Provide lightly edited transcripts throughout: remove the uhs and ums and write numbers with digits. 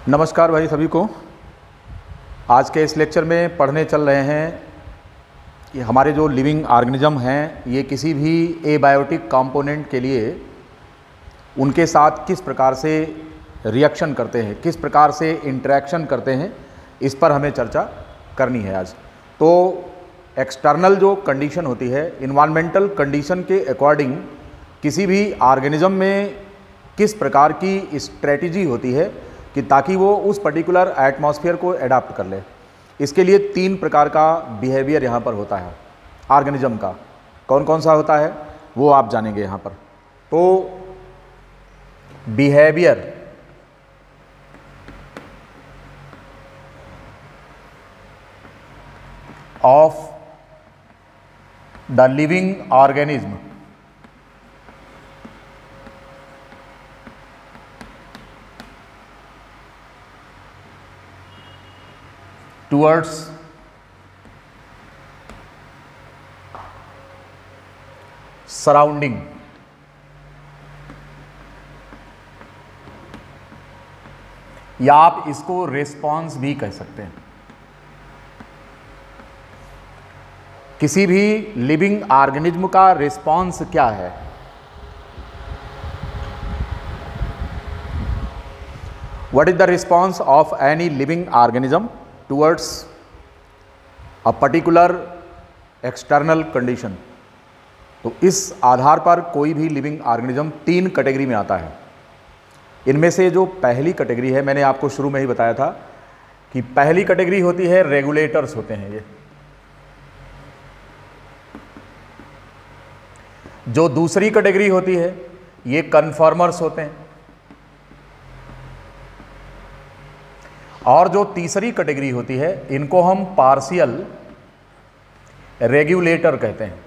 नमस्कार भाई सभी को। आज के इस लेक्चर में पढ़ने चल रहे हैं कि हमारे जो लिविंग ऑर्गेनिज्म हैं ये किसी भी एबायोटिक कंपोनेंट के लिए उनके साथ किस प्रकार से रिएक्शन करते हैं, किस प्रकार से इंटरेक्शन करते हैं, इस पर हमें चर्चा करनी है आज। तो एक्सटर्नल जो कंडीशन होती है, इन्वायरमेंटल कंडीशन के अकॉर्डिंग किसी भी ऑर्गेनिज्म में किस प्रकार की स्ट्रेटजी होती है कि ताकि वो उस पर्टिकुलर एटमॉस्फेयर को एडाप्ट कर ले। इसके लिए 3 प्रकार का बिहेवियर यहाँ पर होता है ऑर्गेनिज्म का। कौन कौन सा होता है वो आप जानेंगे यहाँ पर। तो behaviour of the living organism towards surrounding, या आप इसको रिस्पॉन्स भी कह सकते हैं। किसी भी लिविंग ऑर्गेनिज्म का रिस्पॉन्स क्या है? What is the response of any living organism towards a particular external condition? तो इस आधार पर कोई भी लिविंग ऑर्गेनिज्म 3 कैटेगरी में आता है। इनमें से जो पहली कैटेगरी है, मैंने आपको शुरू में ही बताया था कि पहली कैटेगरी होती है रेगुलेटर्स होते हैं ये। जो दूसरी कैटेगरी होती है ये कन्फर्मर्स होते हैं, और जो तीसरी कैटेगरी होती है इनको हम पार्शियल रेगुलेटर कहते हैं।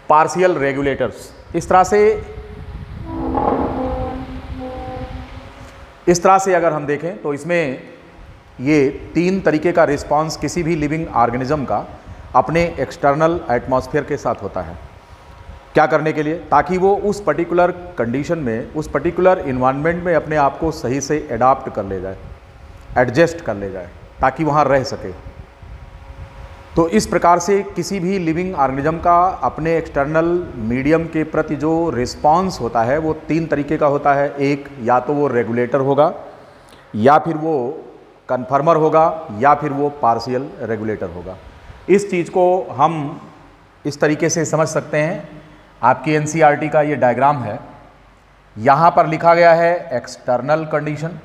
पार्शियल रेगुलेटर्स इस तरह से अगर हम देखें तो इसमें ये 3 तरीके का रिस्पांस किसी भी लिविंग ऑर्गेनिज्म का अपने एक्सटर्नल एटमॉस्फेयर के साथ होता है। क्या करने के लिए? ताकि वो उस पर्टिकुलर कंडीशन में, उस पर्टिकुलर इन्वायरमेंट में अपने आप को सही से एडाप्ट कर ले जाए, एडजस्ट कर ले जाए, ताकि वहाँ रह सके। तो इस प्रकार से किसी भी लिविंग ऑर्गेनिज्म का अपने एक्सटर्नल मीडियम के प्रति जो रिस्पांस होता है वो 3 तरीके का होता है। एक, या तो वो रेगुलेटर होगा, या फिर वो कन्फर्मर होगा, या फिर वो पार्शियल रेगुलेटर होगा। इस चीज़ को हम इस तरीके से समझ सकते हैं। आपकी एनसीईआरटी का ये डायग्राम है, यहाँ पर लिखा गया है एक्सटर्नल कंडीशन,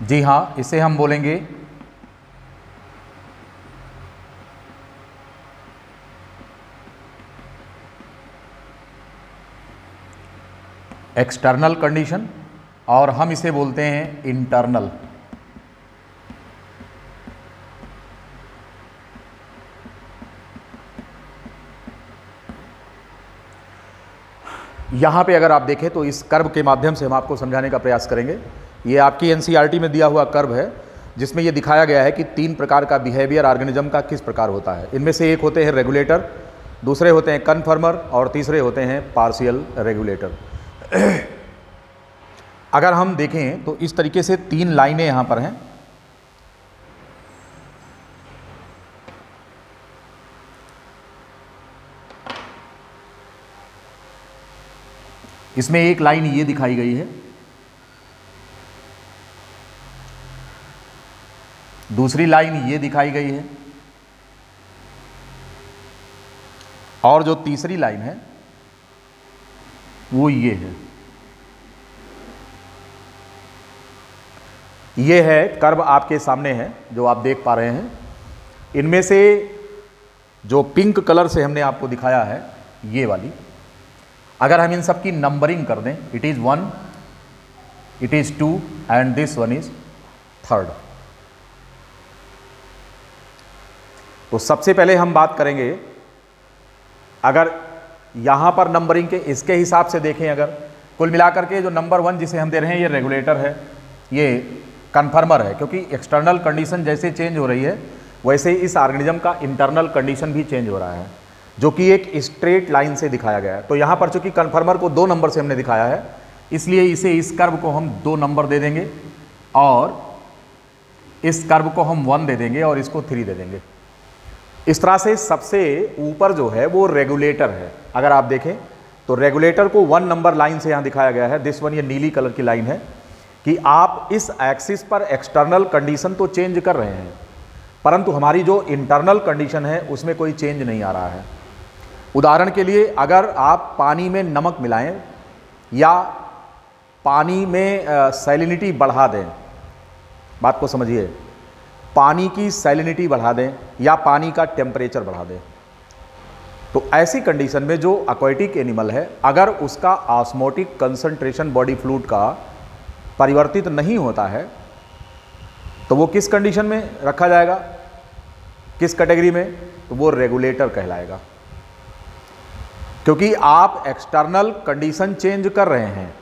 जी हाँ, इसे हम बोलेंगे एक्सटर्नल कंडीशन, और हम इसे बोलते हैं इंटरनल। यहाँ पे अगर आप देखें तो इस कर्व के माध्यम से हम आपको समझाने का प्रयास करेंगे। ये आपकी एनसीईआरटी में दिया हुआ कर्व है, जिसमें ये दिखाया गया है कि 3 प्रकार का बिहेवियर ऑर्गेनिज्म का किस प्रकार होता है। इनमें से एक होते हैं रेगुलेटर, दूसरे होते हैं कन्फर्मर, और तीसरे होते हैं पार्शियल रेगुलेटर। अगर हम देखें तो इस तरीके से 3 लाइनें यहां पर हैं। इसमें एक लाइन ये दिखाई गई है, दूसरी लाइन ये दिखाई गई है, और जो तीसरी लाइन है वो ये है। ये है कर्व आपके सामने है जो आप देख पा रहे हैं। इनमें से जो पिंक कलर से हमने आपको दिखाया है ये वाली, अगर हम इन सब की नंबरिंग कर दें, it is 1, it is 2 and this one is 3rd। तो सबसे पहले हम बात करेंगे, अगर यहाँ पर नंबरिंग के इसके हिसाब से देखें अगर, कुल मिलाकर के जो नंबर 1 जिसे हम दे रहे हैं ये रेगुलेटर है, ये कन्फर्मर है, क्योंकि एक्सटर्नल कंडीशन जैसे चेंज हो रही है वैसे इस ऑर्गेनिज्म का इंटरनल कंडीशन भी चेंज हो रहा है, जो कि एक स्ट्रेट लाइन से दिखाया गया है। तो यहाँ पर चूंकि कन्फर्मर को 2 नंबर से हमने दिखाया है, इसलिए इसे इस कर्व को हम 2 नंबर दे देंगे और इस कर्व को हम 1 दे देंगे और इसको 3 दे देंगे। इस तरह से सबसे ऊपर जो है वो रेगुलेटर है। अगर आप देखें तो रेगुलेटर को 1 नंबर लाइन से यहाँ दिखाया गया है, दिस वन, ये नीली कलर की लाइन है, कि आप इस एक्सिस पर एक्सटर्नल कंडीशन तो चेंज कर रहे हैं, परंतु हमारी जो इंटरनल कंडीशन है उसमें कोई चेंज नहीं आ रहा है। उदाहरण के लिए अगर आप पानी में नमक मिलाएं या पानी में सैलिनिटी बढ़ा दें, बात को समझिए, पानी की सैलिनिटी बढ़ा दें या पानी का टेम्परेचर बढ़ा दें, तो ऐसी कंडीशन में जो एक्वाटिक एनिमल है, अगर उसका ऑस्मोटिक कंसंट्रेशन बॉडी फ्लूइड का परिवर्तित नहीं होता है तो वो किस कंडीशन में रखा जाएगा, किस कैटेगरी में, तो वो रेगुलेटर कहलाएगा। क्योंकि आप एक्सटर्नल कंडीशन चेंज कर रहे हैं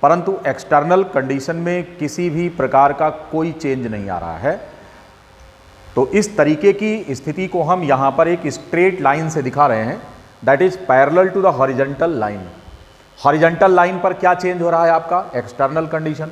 परंतु एक्सटर्नल कंडीशन में किसी भी प्रकार का कोई चेंज नहीं आ रहा है। तो इस तरीके की स्थिति को हम यहाँ पर एक स्ट्रेट लाइन से दिखा रहे हैं, that is parallel to the horizontal line. Horizontal line पर क्या चेंज हो रहा है, आपका एक्सटर्नल कंडीशन,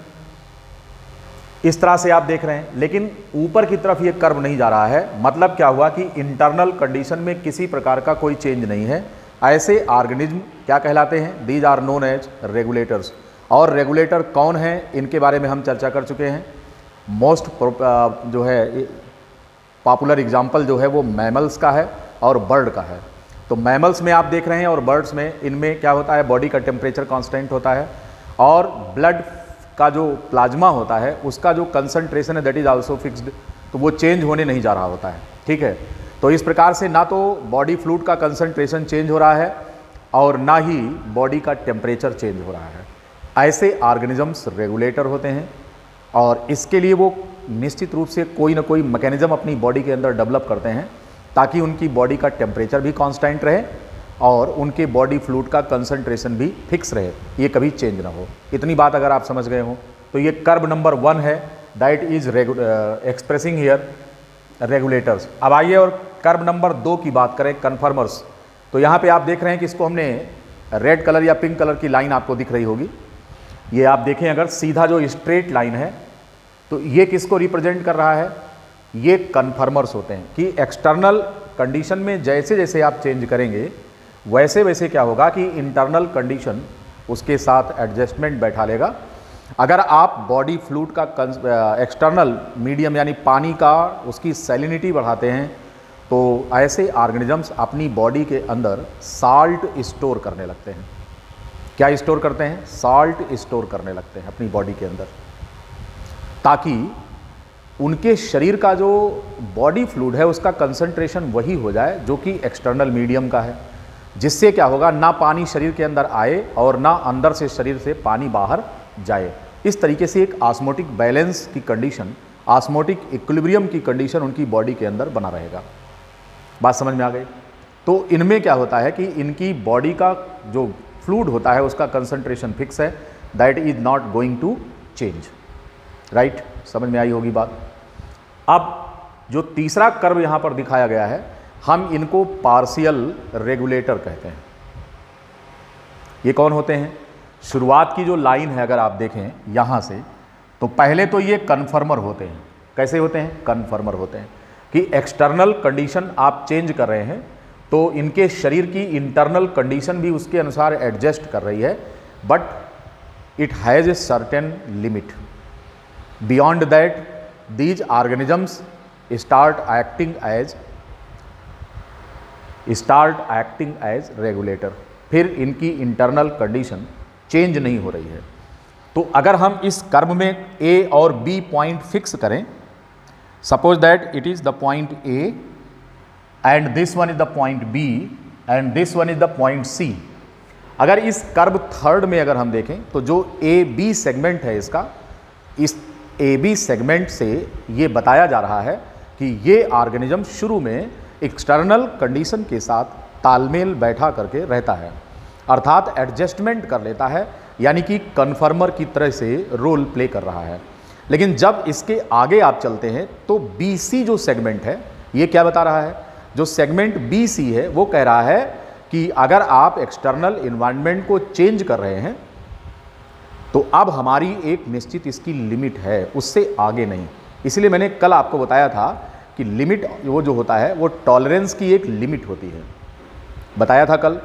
इस तरह से आप देख रहे हैं, लेकिन ऊपर की तरफ ये कर्व नहीं जा रहा है। मतलब क्या हुआ कि इंटरनल कंडीशन में किसी प्रकार का कोई चेंज नहीं है। ऐसे ऑर्गेनिज्म क्या कहलाते हैं, these are known as regulators. और रेगुलेटर कौन है, इनके बारे में हम चर्चा कर चुके हैं। मोस्ट जो है पॉपुलर एग्जाम्पल जो है वो मैमल्स का है और बर्ड का है। तो मैमल्स में आप देख रहे हैं और बर्ड्स में, इनमें क्या होता है, बॉडी का टेम्परेचर कांस्टेंट होता है और ब्लड का जो प्लाज्मा होता है उसका जो कंसंट्रेशन है दैट इज आल्सो फिक्स्ड, तो वो चेंज होने नहीं जा रहा होता है। ठीक है, तो इस प्रकार से ना तो बॉडी फ्लूइड का कंसंट्रेशन चेंज हो रहा है और ना ही बॉडी का टेम्परेचर चेंज हो रहा है। ऐसे ऑर्गेनिजम्स रेगुलेटर होते हैं और इसके लिए वो निश्चित रूप से कोई ना कोई मैकेनिज्म अपनी बॉडी के अंदर डेवलप करते हैं ताकि उनकी बॉडी का टेम्परेचर भी कांस्टेंट रहे और उनके बॉडी फ्लूइड का कंसंट्रेशन भी फिक्स रहे, ये कभी चेंज ना हो। इतनी बात अगर आप समझ गए हो तो ये कर्व नंबर 1 है, that is expressing here regulators. अब आइए और कर्व नंबर 2 की बात करें, कन्फर्मर्स। तो यहाँ पे आप देख रहे हैं कि इसको हमने रेड कलर या पिंक कलर की लाइन आपको दिख रही होगी। ये आप देखें अगर सीधा जो स्ट्रेट लाइन है तो ये किसको रिप्रेजेंट कर रहा है, ये कन्फर्मर्स होते हैं कि एक्सटर्नल कंडीशन में जैसे जैसे आप चेंज करेंगे वैसे वैसे क्या होगा कि इंटरनल कंडीशन उसके साथ एडजस्टमेंट बैठा लेगा। अगर आप बॉडी फ्लूइड का एक्सटर्नल मीडियम यानी पानी का उसकी सैलिनिटी बढ़ाते हैं तो ऐसे ऑर्गेनिजम्स अपनी बॉडी के अंदर साल्ट स्टोर करने लगते हैं। क्या स्टोर करते हैं, साल्ट स्टोर करने लगते हैं अपनी बॉडी के अंदर, ताकि उनके शरीर का जो बॉडी फ्लूइड है उसका कंसंट्रेशन वही हो जाए जो कि एक्सटर्नल मीडियम का है, जिससे क्या होगा, ना पानी शरीर के अंदर आए और ना अंदर से शरीर से पानी बाहर जाए। इस तरीके से एक ऑस्मोटिक बैलेंस की कंडीशन, ऑस्मोटिक इक्विलिब्रियम की कंडीशन उनकी बॉडी के अंदर बना रहेगा। बात समझ में आ गई। तो इनमें क्या होता है कि इनकी बॉडी का जो फ्लूइड होता है उसका कंसंट्रेशन फिक्स है, that is not going to change. Right, समझ में आई होगी बात। अब जो तीसरा कर्व यहाँ पर दिखाया गया है, हम इनको पार्शियल रेगुलेटर कहते हैं। ये कौन होते हैं, शुरुआत की जो लाइन है अगर आप देखें यहाँ से, तो पहले तो ये कन्फर्मर होते हैं। कैसे होते हैं, कन्फर्मर होते हैं कि एक्सटर्नल कंडीशन आप चेंज कर रहे हैं तो इनके शरीर की इंटरनल कंडीशन भी उसके अनुसार एडजस्ट कर रही है, but it has a certain limit. Beyond that these organisms start acting as regulator. फिर इनकी इंटरनल कंडीशन चेंज नहीं हो रही है। तो अगर हम इस कर्व में ए और बी पॉइंट फिक्स करें, suppose that it is the point A and this one is the point B and this one is the point C. अगर इस कर्व थर्ड में अगर हम देखें तो जो ए बी सेगमेंट है इसका, इस ए बी सेगमेंट से ये बताया जा रहा है कि ये ऑर्गेनिज्म शुरू में एक्सटर्नल कंडीशन के साथ तालमेल बैठा करके रहता है, अर्थात एडजस्टमेंट कर लेता है, यानी कि कन्फर्मर की तरह से रोल प्ले कर रहा है। लेकिन जब इसके आगे आप चलते हैं तो BC जो सेगमेंट है ये क्या बता रहा है, जो सेगमेंट BC है वो कह रहा है कि अगर आप एक्सटर्नल इन्वायरमेंट को चेंज कर रहे हैं तो अब हमारी एक निश्चित इसकी लिमिट है, उससे आगे नहीं। इसलिए मैंने कल आपको बताया था कि लिमिट वो जो होता है वो टॉलरेंस की एक लिमिट होती है। बताया था कल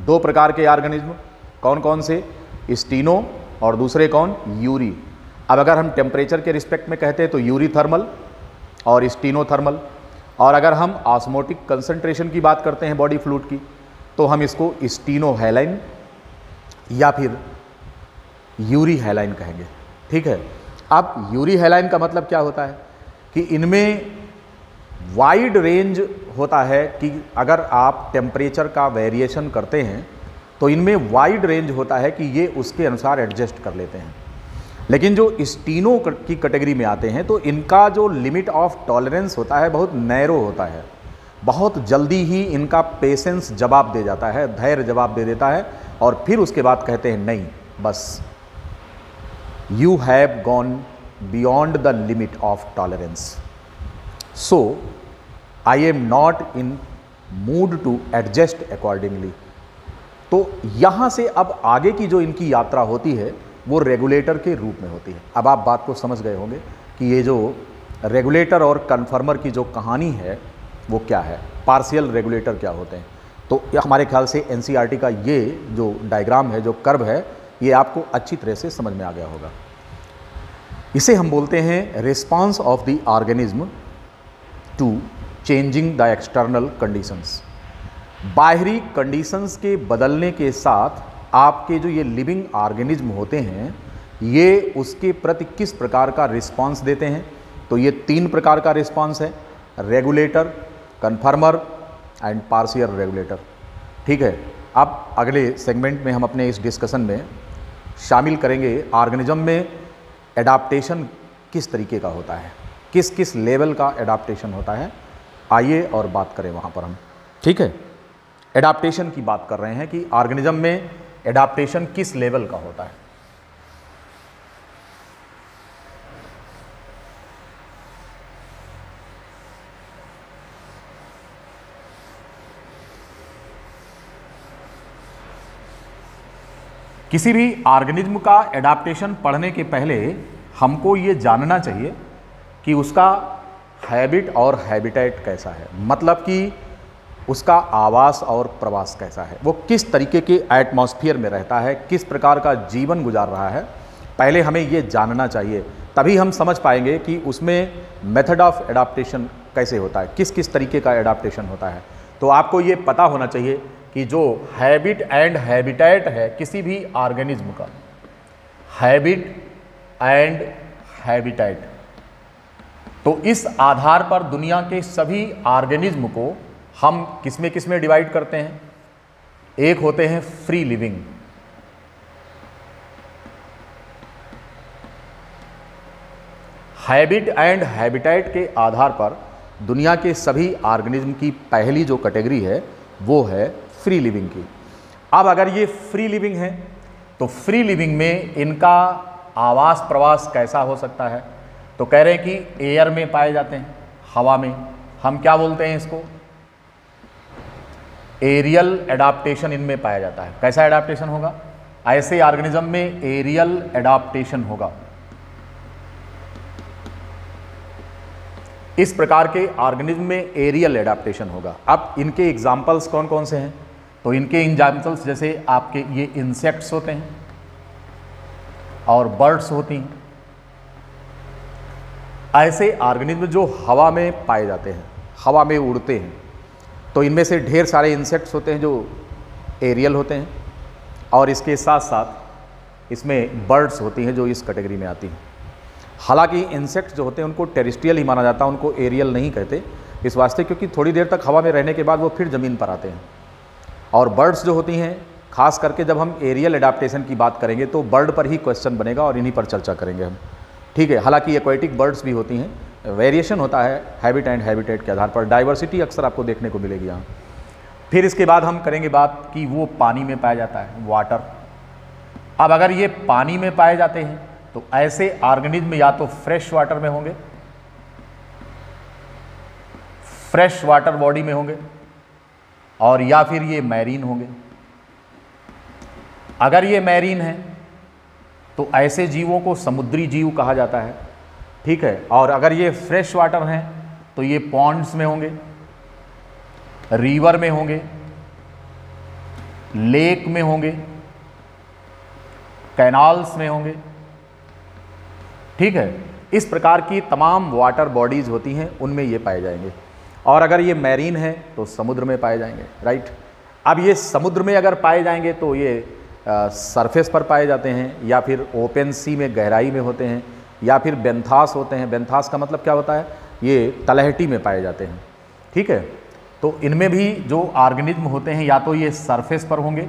2 प्रकार के ऑर्गेनिज्म, कौन कौन से, स्टीनो और दूसरे कौन, यूरी। अब अगर हम टेम्परेचर के रिस्पेक्ट में कहते हैं तो यूरी थर्मल और स्टीनो थर्मल, और अगर हम ऑस्मोटिक कंसंट्रेशन की बात करते हैं बॉडी फ्लूइड की तो हम इसको स्टीनो हैलाइन या फिर यूरी हैलाइन कहेंगे। ठीक है। अब यूरी हैलाइन का मतलब क्या होता है कि इनमें वाइड रेंज होता है कि अगर आप टेम्परेचर का वेरिएशन करते हैं तो इनमें वाइड रेंज होता है कि ये उसके अनुसार एडजस्ट कर लेते हैं। लेकिन जो स्टीनो की कैटेगरी में आते हैं तो इनका जो लिमिट ऑफ टॉलरेंस होता है बहुत नैरो होता है, बहुत जल्दी ही इनका पेशेंस जवाब दे जाता है, धैर्य जवाब दे देता है और फिर उसके बाद कहते हैं नहीं बस you have gone beyond the limit of tolerance, so I am not in mood to adjust accordingly. तो यहाँ से अब आगे की जो इनकी यात्रा होती है वो रेगुलेटर के रूप में होती है। अब आप बात को समझ गए होंगे कि ये जो रेगुलेटर और कन्फर्मर की जो कहानी है वो क्या है, पार्शियल रेगुलेटर क्या होते हैं। तो हमारे ख्याल से NCERT का ये जो डायग्राम है, जो कर्व है, ये आपको अच्छी तरह से समझ में आ गया होगा। इसे हम बोलते हैं response of the organism to changing the external conditions. बाहरी कंडीशंस के बदलने के साथ आपके जो ये लिविंग ऑर्गेनिज्म होते हैं ये उसके प्रति किस प्रकार का रिस्पांस देते हैं। तो ये 3 प्रकार का रिस्पांस है, रेगुलेटर, कन्फर्मर एंड पार्शियल रेगुलेटर। ठीक है। अब अगले सेगमेंट में हम अपने इस डिस्कशन में शामिल करेंगे ऑर्गेनिज्म में एडाप्टेशन किस तरीके का होता है, किस किस लेवल का एडाप्टेशन होता है। आइए और बात करें वहाँ पर हम। ठीक है। एडाप्टेशन की बात कर रहे हैं कि ऑर्गेनिज्म में एडाप्टेशन किस लेवल का होता है। किसी भी ऑर्गेनिज्म का एडाप्टेशन पढ़ने के पहले हमको ये जानना चाहिए कि उसका हैबिट और हैबिटेट कैसा है, मतलब कि उसका आवास और प्रवास कैसा है, वो किस तरीके के एटमॉस्फेयर में रहता है, किस प्रकार का जीवन गुजार रहा है। पहले हमें ये जानना चाहिए, तभी हम समझ पाएंगे कि उसमें मेथड ऑफ एडाप्टेशन कैसे होता है, किस किस तरीके का एडाप्टेशन होता है। तो आपको ये पता होना चाहिए कि जो हैबिट एंड हैबिटेट है किसी भी ऑर्गेनिज्म का, हैबिट एंड हैबिटेट, तो इस आधार पर दुनिया के सभी ऑर्गेनिज्म को हम किस में डिवाइड करते हैं। एक होते हैं free living, habit and habitat के आधार पर दुनिया के सभी ऑर्गेनिज्म की पहली जो कैटेगरी है वो है फ्री लिविंग की। अब अगर ये फ्री लिविंग है तो फ्री लिविंग में इनका आवास प्रवास कैसा हो सकता है। तो कह रहे हैं कि एयर में पाए जाते हैं, हवा में। हम क्या बोलते हैं इसको, एरियल एडाप्टेशन इनमें पाया जाता है। कैसा एडाप्टेशन होगा, ऐसे ऑर्गेनिज्म में एरियल एडाप्टेशन होगा। इस प्रकार के ऑर्गेनिज्म में एरियल एडाप्टेशन होगा। अब इनके एग्जाम्पल्स कौन कौन से हैं, तो इनके एग्जाम्पल्स जैसे आपके ये इंसेक्ट्स होते हैं और बर्ड्स होती हैं। ऐसे ऑर्गेनिज्म जो हवा में पाए जाते हैं, हवा में उड़ते हैं, तो इनमें से ढेर सारे इंसेक्ट्स होते हैं जो एरियल होते हैं, और इसके साथ साथ इसमें बर्ड्स होती हैं जो इस कैटेगरी में आती हैं। हालांकि इंसेक्ट्स जो होते हैं उनको टेरेस्ट्रियल ही माना जाता है, उनको एरियल नहीं कहते इस वास्ते क्योंकि थोड़ी देर तक हवा में रहने के बाद वो फिर ज़मीन पर आते हैं। और बर्ड्स जो होती हैं, खास करके जब हम एरियल एडाप्टेशन की बात करेंगे तो बर्ड पर ही क्वेश्चन बनेगा और इन्हीं पर चर्चा करेंगे हम। ठीक है। हालांकि एक्वेटिक बर्ड्स भी होती हैं, वेरिएशन होता है हैबिट एंड हैबिटेट के आधार पर, डाइवर्सिटी अक्सर आपको देखने को मिलेगी यहाँ। फिर इसके बाद हम करेंगे बात कि वो पानी में पाया जाता है, वाटर। अब अगर ये पानी में पाए जाते हैं तो ऐसे ऑर्गेनिज्म या तो फ्रेश वाटर में होंगे, फ्रेश वाटर बॉडी में होंगे, और या फिर ये मैरीन होंगे। अगर ये मैरीन है तो ऐसे जीवों को समुद्री जीव कहा जाता है, ठीक है। और अगर ये फ्रेश वाटर हैं तो ये पॉन्ड्स में होंगे, रिवर में होंगे, लेक में होंगे, कैनाल्स में होंगे, ठीक है। इस प्रकार की तमाम वाटर बॉडीज होती हैं, उनमें ये पाए जाएंगे। और अगर ये मैरीन है तो समुद्र में पाए जाएंगे, राइट। अब ये समुद्र में अगर पाए जाएंगे तो ये सरफेस पर पाए जाते हैं, या फिर ओपन सी में गहराई में होते हैं, या फिर बेंथास होते हैं। बेंथास का मतलब क्या होता है, ये तलहटी में पाए जाते हैं, ठीक है। तो इनमें भी जो ऑर्गेनिज्म होते हैं या तो ये सरफेस पर होंगे,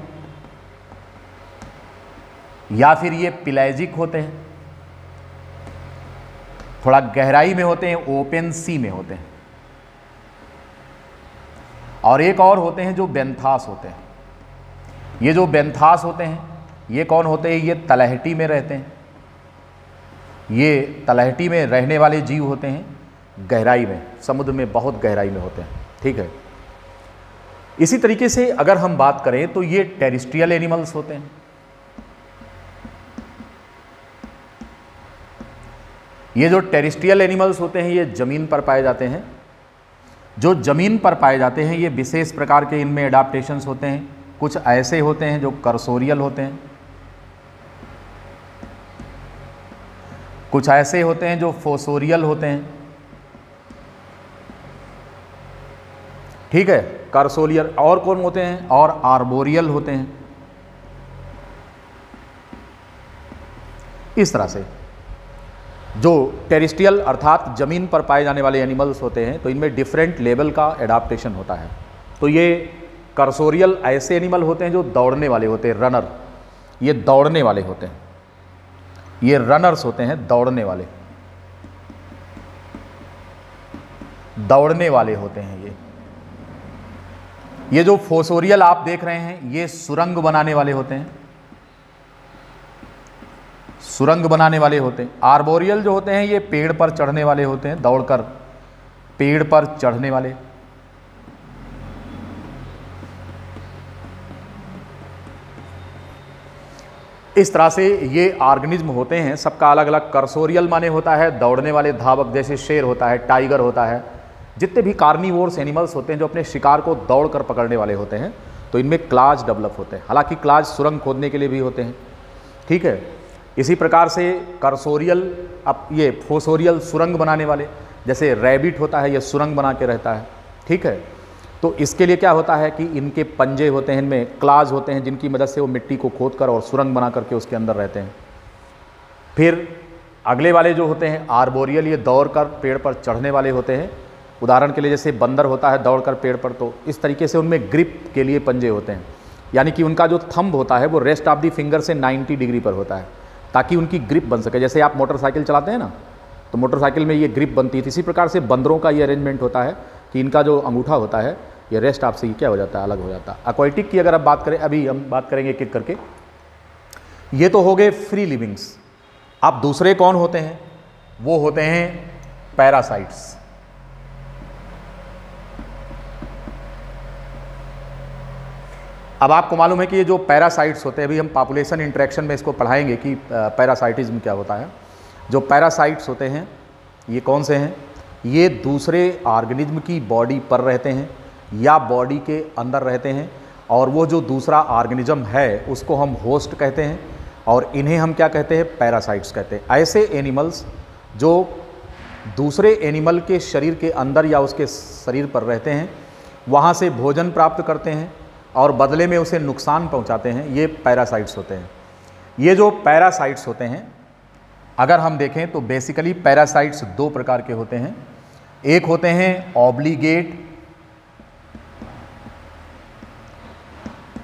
या फिर ये पिलैजिक होते हैं, थोड़ा गहराई में होते हैं, ओपन सी में होते हैं, और एक और होते हैं जो बेंथास होते हैं। ये जो बेंथास होते हैं ये कौन होते हैं, ये तलहटी में रहते हैं, ये तलहटी में रहने वाले जीव होते हैं, गहराई में, समुद्र में बहुत गहराई में होते हैं, ठीक है। इसी तरीके से अगर हम बात करें तो ये टेरेस्ट्रियल एनिमल्स होते हैं। ये जो टेरेस्ट्रियल एनिमल्स होते हैं ये ज़मीन पर पाए जाते हैं। जो ज़मीन पर पाए जाते हैं ये विशेष प्रकार के इनमें एडाप्टेशंस होते हैं। कुछ ऐसे होते हैं जो कर्सोरियल होते हैं, कुछ ऐसे होते हैं जो फोसोरियल होते हैं, ठीक है, कर्सोरियल। और कौन होते हैं, और आर्बोरियल होते हैं। इस तरह से जो टेरेस्ट्रियल अर्थात ज़मीन पर पाए जाने वाले एनिमल्स होते हैं तो इनमें डिफरेंट लेवल का एडाप्टेशन होता है। तो ये कर्सोरियल ऐसे एनिमल होते हैं जो दौड़ने वाले होते हैं, रनर। ये दौड़ने वाले होते हैं, ये रनर्स होते हैं, दौड़ने वाले, दौड़ने वाले होते हैं ये जो फोसोरियल आप देख रहे हैं ये सुरंग बनाने वाले होते हैं, सुरंग बनाने वाले होते हैं। आर्बोरियल जो होते हैं ये पेड़ पर चढ़ने वाले होते हैं, दौड़कर पेड़ पर चढ़ने वाले। इस तरह से ये ऑर्गेनिज्म होते हैं, सबका अलग अलग। कर्सोरियल माने होता है दौड़ने वाले धावक, जैसे शेर होता है, टाइगर होता है, जितने भी कार्निवोर्स एनिमल्स होते हैं जो अपने शिकार को दौड़कर पकड़ने वाले होते हैं, तो इनमें क्लाज डेवलप होते हैं। हालांकि क्लाज सुरंग खोदने के लिए भी होते हैं, ठीक है। इसी प्रकार से कर्सोरियल, अब ये फोसोरियल सुरंग बनाने वाले, जैसे रैबिट होता है ये सुरंग बना के रहता है, ठीक है। तो इसके लिए क्या होता है कि इनके पंजे होते हैं, इनमें क्लाज होते हैं जिनकी मदद से वो मिट्टी को खोद कर और सुरंग बना करके उसके अंदर रहते हैं। फिर अगले वाले जो होते हैं आर्बोरियल, ये दौड़कर पेड़ पर चढ़ने वाले होते हैं। उदाहरण के लिए जैसे बंदर होता है दौड़कर पेड़ पर, तो इस तरीके से उनमें ग्रिप के लिए पंजे होते हैं, यानी कि उनका जो थंब होता है वो रेस्ट ऑफ द फिंगर से 90 डिग्री पर होता है ताकि उनकी ग्रिप बन सके। जैसे आप मोटरसाइकिल चलाते हैं ना, तो मोटरसाइकिल में ये ग्रिप बनती है, इसी प्रकार से बंदरों का ये अरेंजमेंट होता है कि इनका जो अंगूठा होता है ये रेस्ट ऑफ से क्या हो जाता है, अलग हो जाता है। एक्वाटिक की अगर आप बात करें, अभी हम बात करेंगे एक एक करके। ये तो हो गए फ्री लिविंग्स। अब दूसरे कौन होते हैं, वो होते हैं पैरासाइट्स। अब आपको मालूम है कि ये जो पैरासाइट्स होते हैं, अभी हम पॉपुलेशन इंटरेक्शन में इसको पढ़ाएंगे कि पैरासाइटिज्म क्या होता है। जो पैरासाइट्स होते हैं ये कौन से हैं, ये दूसरे ऑर्गेनिज्म की बॉडी पर रहते हैं या बॉडी के अंदर रहते हैं, और वो जो दूसरा ऑर्गेनिज्म है उसको हम होस्ट कहते हैं, और इन्हें हम क्या कहते हैं, पैरासाइट्स कहते हैं। ऐसे एनिमल्स जो दूसरे एनिमल के शरीर के अंदर या उसके शरीर पर रहते हैं, वहाँ से भोजन प्राप्त करते हैं और बदले में उसे नुकसान पहुंचाते हैं, ये पैरासाइट्स होते हैं। ये जो पैरासाइट्स होते हैं अगर हम देखें तो बेसिकली पैरासाइट्स दो प्रकार के होते हैं। एक होते हैं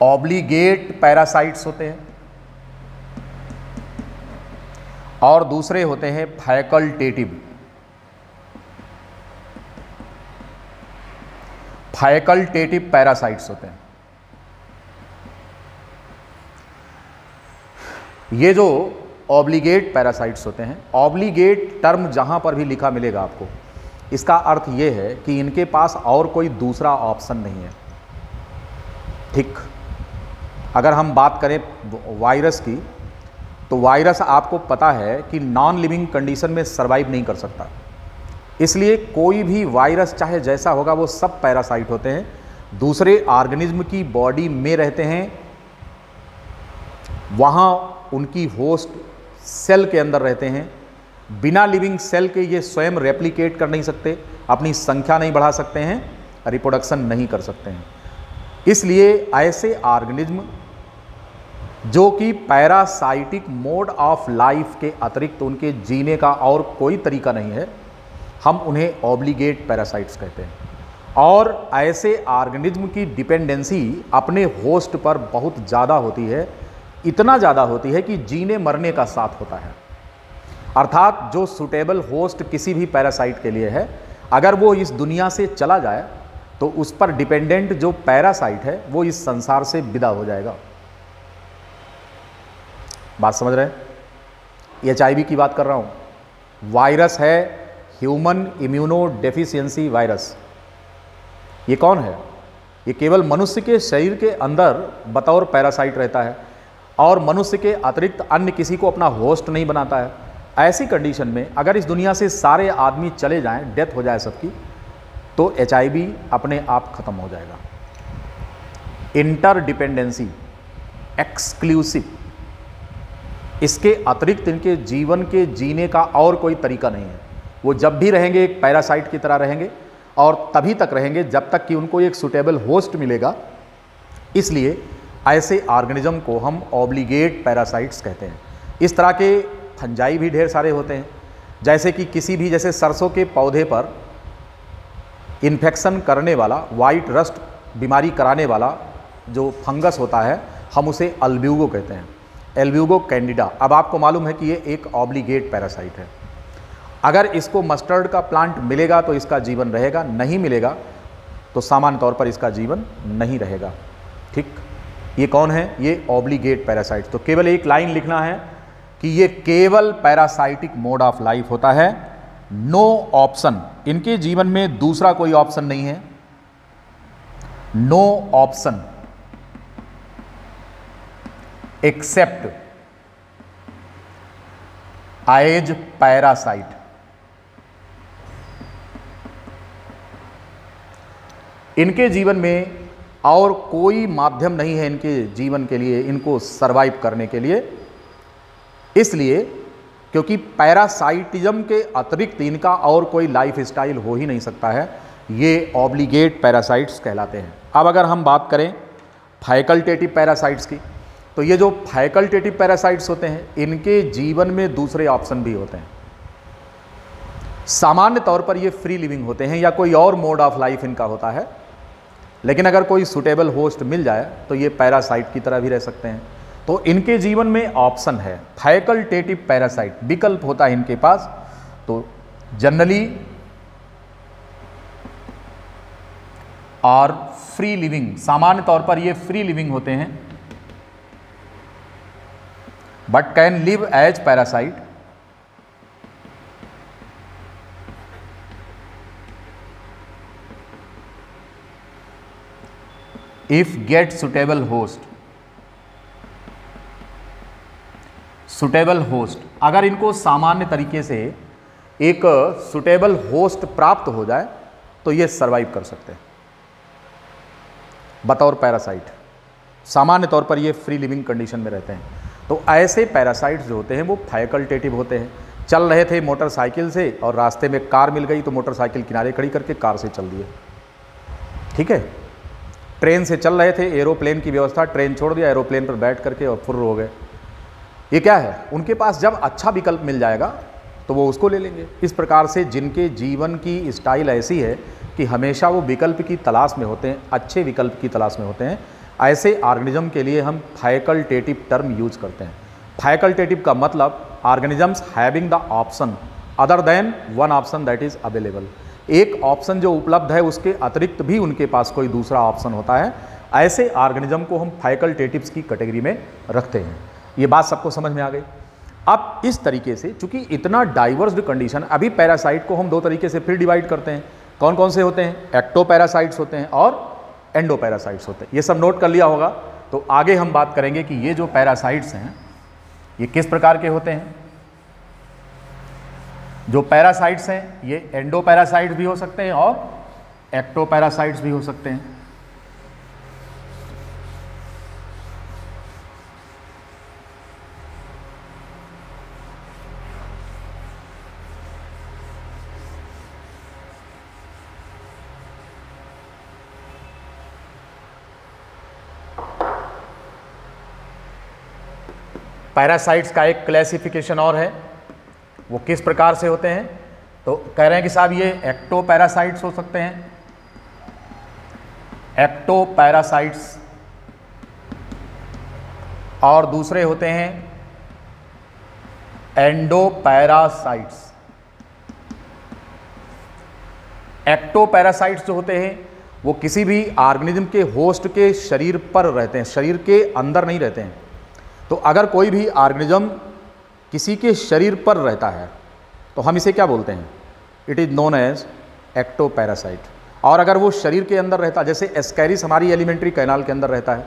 ऑब्लिगेट पैरासाइट्स होते हैं, और दूसरे होते हैं फैकल्टेटिव। फैकल्टेटिव पैरासाइट्स होते हैं। ये जो ऑब्लिगेट पैरासाइट्स होते हैं, ऑब्लिगेट टर्म जहां पर भी लिखा मिलेगा आपको, इसका अर्थ ये है कि इनके पास और कोई दूसरा ऑप्शन नहीं है। ठीक, अगर हम बात करें वायरस की, तो वायरस आपको पता है कि नॉन लिविंग कंडीशन में सर्वाइव नहीं कर सकता, इसलिए कोई भी वायरस चाहे जैसा होगा वो सब पैरासाइट होते हैं, दूसरे ऑर्गेनिज्म की बॉडी में रहते हैं, वहाँ उनकी होस्ट सेल के अंदर रहते हैं। बिना लिविंग सेल के ये स्वयं रेप्लिकेट कर नहीं सकते, अपनी संख्या नहीं बढ़ा सकते हैं, रिप्रोडक्शन नहीं कर सकते हैं। इसलिए ऐसे ऑर्गेनिज्म जो कि पैरासाइटिक मोड ऑफ लाइफ के अतिरिक्त उनके जीने का और कोई तरीका नहीं है, हम उन्हें ऑब्लिगेट पैरासाइट्स कहते हैं। और ऐसे ऑर्गेनिज्म की डिपेंडेंसी अपने होस्ट पर बहुत ज़्यादा होती है, इतना ज़्यादा होती है कि जीने मरने का साथ होता है। अर्थात जो सूटेबल होस्ट किसी भी पैरासाइट के लिए है, अगर वो इस दुनिया से चला जाए तो उस पर डिपेंडेंट जो पैरासाइट है वो इस संसार से विदा हो जाएगा। बात समझ रहे हैं? HIV की बात कर रहा हूँ। वायरस है ह्यूमन इम्यूनो डेफिशिएंसी वायरस। ये कौन है? ये केवल मनुष्य के शरीर के अंदर बतौर पैरासाइट रहता है और मनुष्य के अतिरिक्त अन्य किसी को अपना होस्ट नहीं बनाता है। ऐसी कंडीशन में अगर इस दुनिया से सारे आदमी चले जाएं, डेथ हो जाए सबकी, तो HIV अपने आप खत्म हो जाएगा। इंटरडिपेंडेंसी, एक्सक्लूसिव, इसके अतिरिक्त इनके जीवन के जीने का और कोई तरीका नहीं है। वो जब भी रहेंगे एक पैरासाइट की तरह रहेंगे और तभी तक रहेंगे जब तक कि उनको एक सूटेबल होस्ट मिलेगा। इसलिए ऐसे ऑर्गेनिज्म को हम ऑब्लिगेट पैरासाइट्स कहते हैं। इस तरह के फंजाई भी ढेर सारे होते हैं, जैसे कि किसी भी, जैसे सरसों के पौधे पर इन्फेक्शन करने वाला, वाइट रस्ट बीमारी कराने वाला जो फंगस होता है, हम उसे अल्ब्यूगो कहते हैं, एल्ब्यूगो कैंडिडा। अब आपको मालूम है कि ये एक ऑब्लिगेट पैरासाइट है। अगर इसको मस्टर्ड का प्लांट मिलेगा तो इसका जीवन रहेगा, नहीं मिलेगा तो सामान्य तौर पर इसका जीवन नहीं रहेगा। ठीक, ये कौन है? ये ऑब्लिगेट पैरासाइट। तो केवल एक लाइन लिखना है कि ये केवल पैरासाइटिक मोड ऑफ लाइफ होता है, नो ऑप्शन, इनके जीवन में दूसरा कोई ऑप्शन नहीं है, no option except as parasite. इनके जीवन में और कोई माध्यम नहीं है इनके जीवन के लिए, इनको सरवाइव करने के लिए। इसलिए क्योंकि पैरासाइटिज्म के अतिरिक्त इनका और कोई लाइफ स्टाइल हो ही नहीं सकता है, ये ऑब्लिगेट पैरासाइट्स कहलाते हैं। अब अगर हम बात करें फैकल्टेटिव पैरासाइट्स की, तो ये जो फैकल्टेटिव पैरासाइट्स होते हैं, इनके जीवन में दूसरे ऑप्शन भी होते हैं। सामान्य तौर पर ये फ्री लिविंग होते हैं या कोई और मोड ऑफ लाइफ इनका होता है, लेकिन अगर कोई सूटेबल होस्ट मिल जाए तो ये पैरासाइट की तरह भी रह सकते हैं। तो इनके जीवन में ऑप्शन है, फैकल्टेटिव पैरासाइट, विकल्प होता है इनके पास। तो जनरली और फ्री लिविंग, सामान्य तौर पर ये फ्री लिविंग होते हैं, but can live as parasite. If get suitable host, suitable host, अगर इनको सामान्य तरीके से एक सुटेबल होस्ट प्राप्त हो जाए तो ये सरवाइव कर सकते हैं बतौर पैरासाइट। सामान्य तौर पर ये फ्री लिविंग कंडीशन में रहते हैं। तो ऐसे पैरासाइट्स जो होते हैं वो फैकल्टेटिव होते हैं। चल रहे थे मोटरसाइकिल से और रास्ते में कार मिल गई तो मोटरसाइकिल किनारे खड़ी करके कार से चल दिए। ठीक है, ट्रेन से चल रहे थे, एरोप्लेन की व्यवस्था, ट्रेन छोड़ दिया, एरोप्लेन पर बैठ करके और फुर्र हो गए। ये क्या है? उनके पास जब अच्छा विकल्प मिल जाएगा तो वो उसको ले लेंगे। इस प्रकार से जिनके जीवन की स्टाइल ऐसी है कि हमेशा वो विकल्प की तलाश में होते हैं, अच्छे विकल्प की तलाश में होते हैं, ऐसे ऑर्गेनिज्म के लिए हम फैकल्टेटिव टर्म यूज करते हैं। फैकल्टेटिव का मतलब organisms having the option other than one option that is available, एक ऑप्शन जो उपलब्ध है उसके अतिरिक्त भी उनके पास कोई दूसरा ऑप्शन होता है, ऐसे ऑर्गेनिज्म को हम फैकल्टेटिव्स की कैटेगरी में रखते हैं। ये बात सबको समझ में आ गई। अब इस तरीके से चूंकि इतना डाइवर्स्ड कंडीशन, अभी पैरासाइट को हम दो तरीके से फिर डिवाइड करते हैं। कौन कौन से होते हैं? एक्टोपैरासाइट्स होते हैं और एंडोपैरासाइट्स होते हैं। ये सब नोट कर लिया होगा। तो आगे हम बात करेंगे कि ये जो पैरासाइट्स हैं ये किस प्रकार के होते हैं। जो पैरासाइट्स हैं ये एंडोपैरासाइट्स भी हो सकते हैं और एक्टोपैरासाइट्स भी हो सकते हैं। पैरासाइट्स का एक क्लासिफिकेशन और है, वो किस प्रकार से होते हैं। तो कह रहे हैं कि साहब ये एक्टोपैरासाइट्स हो सकते हैं, एक्टोपैरासाइट्स, और दूसरे होते हैं एंडोपैरासाइट्स। एक्टोपैरासाइट्स जो होते हैं वो किसी भी ऑर्गेनिज्म के होस्ट के शरीर पर रहते हैं, शरीर के अंदर नहीं रहते हैं। तो अगर कोई भी ऑर्गेनिज्म किसी के शरीर पर रहता है तो हम इसे क्या बोलते हैं? It is known as ectoparasite. और अगर वो शरीर के अंदर रहता है, जैसे एस्कैरिस हमारी एलिमेंट्री कैनाल के अंदर रहता है,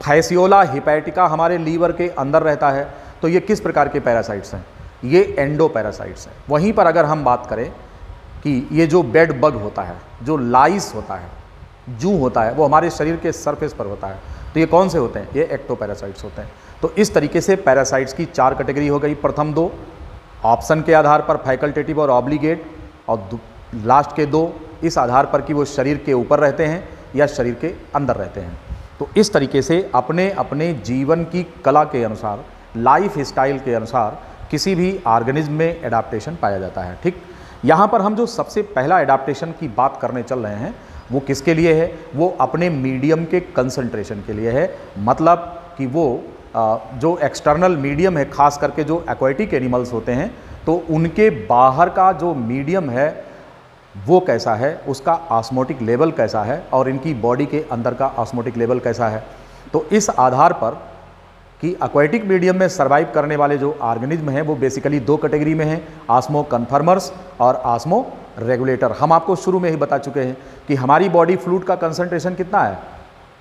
फैसियोला हिपैटिका हमारे लीवर के अंदर रहता है, तो ये किस प्रकार के पैरासाइट्स हैं? ये एंडोपैरासाइट्स हैं। वहीं पर अगर हम बात करें कि ये जो बेड बग होता है, जो लाइस होता है, जू होता है, वो हमारे शरीर के सरफेस पर होता है, तो ये कौन से होते हैं? ये एक्टोपैरासाइट्स होते हैं। तो इस तरीके से पैरासाइट्स की 4 कैटेगरी हो गई। प्रथम 2 ऑप्शन के आधार पर फैकल्टेटिव और ऑब्लिगेट, और लास्ट के 2 इस आधार पर कि वो शरीर के ऊपर रहते हैं या शरीर के अंदर रहते हैं। तो इस तरीके से अपने अपने जीवन की कला के अनुसार, लाइफ स्टाइल के अनुसार किसी भी ऑर्गेनिज्म में एडाप्टेशन पाया जाता है। ठीक, यहाँ पर हम जो सबसे पहला एडाप्टेशन की बात करने चल रहे हैं वो किसके लिए है? वो अपने मीडियम के कंसंट्रेशन के लिए है। मतलब कि वो जो एक्सटर्नल मीडियम है, खास करके जो एक्वाटिक एनिमल्स होते हैं, तो उनके बाहर का जो मीडियम है वो कैसा है, उसका ऑस्मोटिक लेवल कैसा है, और इनकी बॉडी के अंदर का ऑस्मोटिक लेवल कैसा है। तो इस आधार पर कि एक्वाटिक मीडियम में सर्वाइव करने वाले जो ऑर्गेनिज्म हैं वो बेसिकली 2 कैटेगरी में हैं, ऑस्मो कन्फर्मर्स और ऑस्मो रेगुलेटर। हम आपको शुरू में ही बता चुके हैं कि हमारी बॉडी फ्लूइड का कंसंट्रेशन कितना है?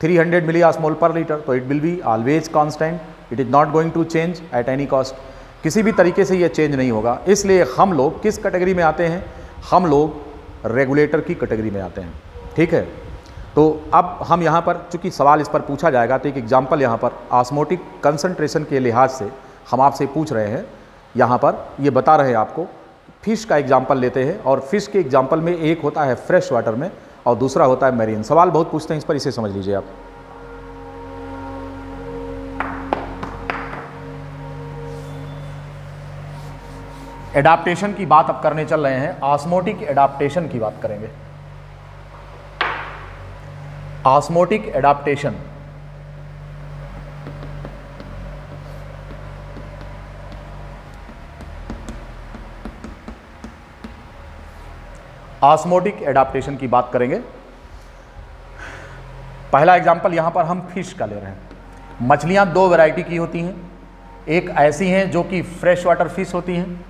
300 मिली ऑस्मोल पर लीटर। तो it will be always constant, it is not going to change at any cost. किसी भी तरीके से ये चेंज नहीं होगा। इसलिए हम लोग किस कैटेगरी में आते हैं? हम लोग रेगुलेटर की कैटेगरी में आते हैं। ठीक है, तो अब हम यहाँ पर, चूंकि सवाल इस पर पूछा जाएगा, तो एक एग्जाम्पल यहाँ पर ऑस्मोटिक कंसंट्रेशन के लिहाज से हम आपसे पूछ रहे हैं। यहाँ पर ये बता रहे हैं आपको, फिश का एग्जाम्पल लेते हैं, और फिश के एग्जाम्पल में एक होता है फ्रेश वाटर में और दूसरा होता है मैरीन। सवाल बहुत पूछते हैं इस पर, इसे समझ लीजिए आप। एडाप्टेशन की बात अब करने चल रहे हैं, ऑस्मोटिक एडाप्टेशन की बात करेंगे। ऑस्मोटिक एडाप्टेशन, ऑस्मोटिक एडाप्टेशन की बात करेंगे। पहला एग्जांपल यहां पर हम फिश का ले रहे हैं। मछलियां 2 वैरायटी की होती हैं, एक ऐसी हैं जो कि फ्रेश वाटर फिश होती हैं,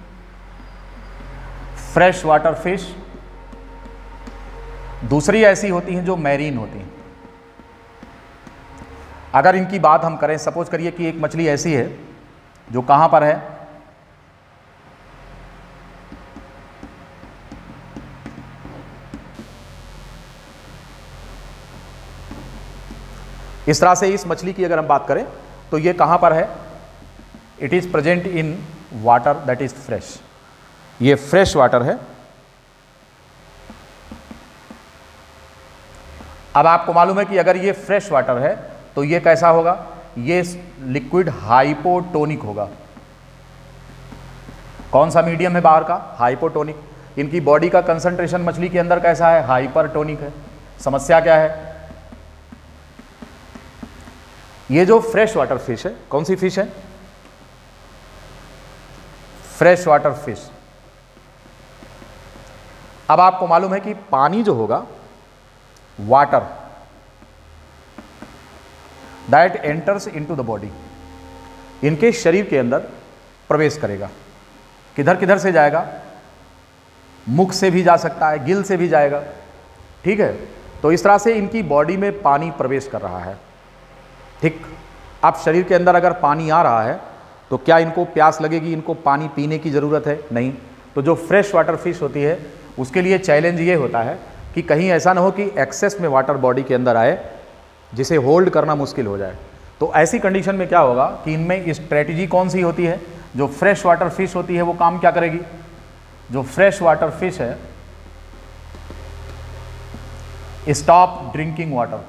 फ्रेश वाटर फिश, दूसरी ऐसी होती हैं जो मैरीन होती हैं। अगर इनकी बात हम करें, सपोज करिए कि एक मछली ऐसी है जो कहां पर है? इस तरह से इस मछली की अगर हम बात करें तो ये कहां पर है? It is present in water that is fresh. ये फ्रेश वाटर है। अब आपको मालूम है कि अगर ये फ्रेश वाटर है तो ये कैसा होगा? ये लिक्विड हाइपोटोनिक होगा। कौन सा मीडियम है बाहर का? हाइपोटोनिक। इनकी बॉडी का कंसंट्रेशन मछली के अंदर कैसा है? हाइपरटोनिक है। समस्या क्या है? ये जो फ्रेश वाटर फिश है, कौन सी फिश है? Fresh water fish. अब आपको मालूम है कि पानी जो होगा, water that enters into the body, इनके शरीर के अंदर प्रवेश करेगा। किधर किधर से जाएगा? मुख से भी जा सकता है, गिल से भी जाएगा, ठीक है। तो इस तरह से इनकी बॉडी में पानी प्रवेश कर रहा है, ठीक। अब शरीर के अंदर अगर पानी आ रहा है तो क्या इनको प्यास लगेगी? इनको पानी पीने की ज़रूरत है? नहीं। तो जो फ्रेश वाटर फिश होती है उसके लिए चैलेंज ये होता है कि कहीं ऐसा ना हो कि एक्सेस में वाटर बॉडी के अंदर आए जिसे होल्ड करना मुश्किल हो जाए। तो ऐसी कंडीशन में क्या होगा कि इनमें स्ट्रेटजी कौन सी होती है? जो फ्रेश वाटर फिश होती है वो काम क्या करेगी? जो फ्रेश वाटर फिश है, स्टॉप ड्रिंकिंग वाटर,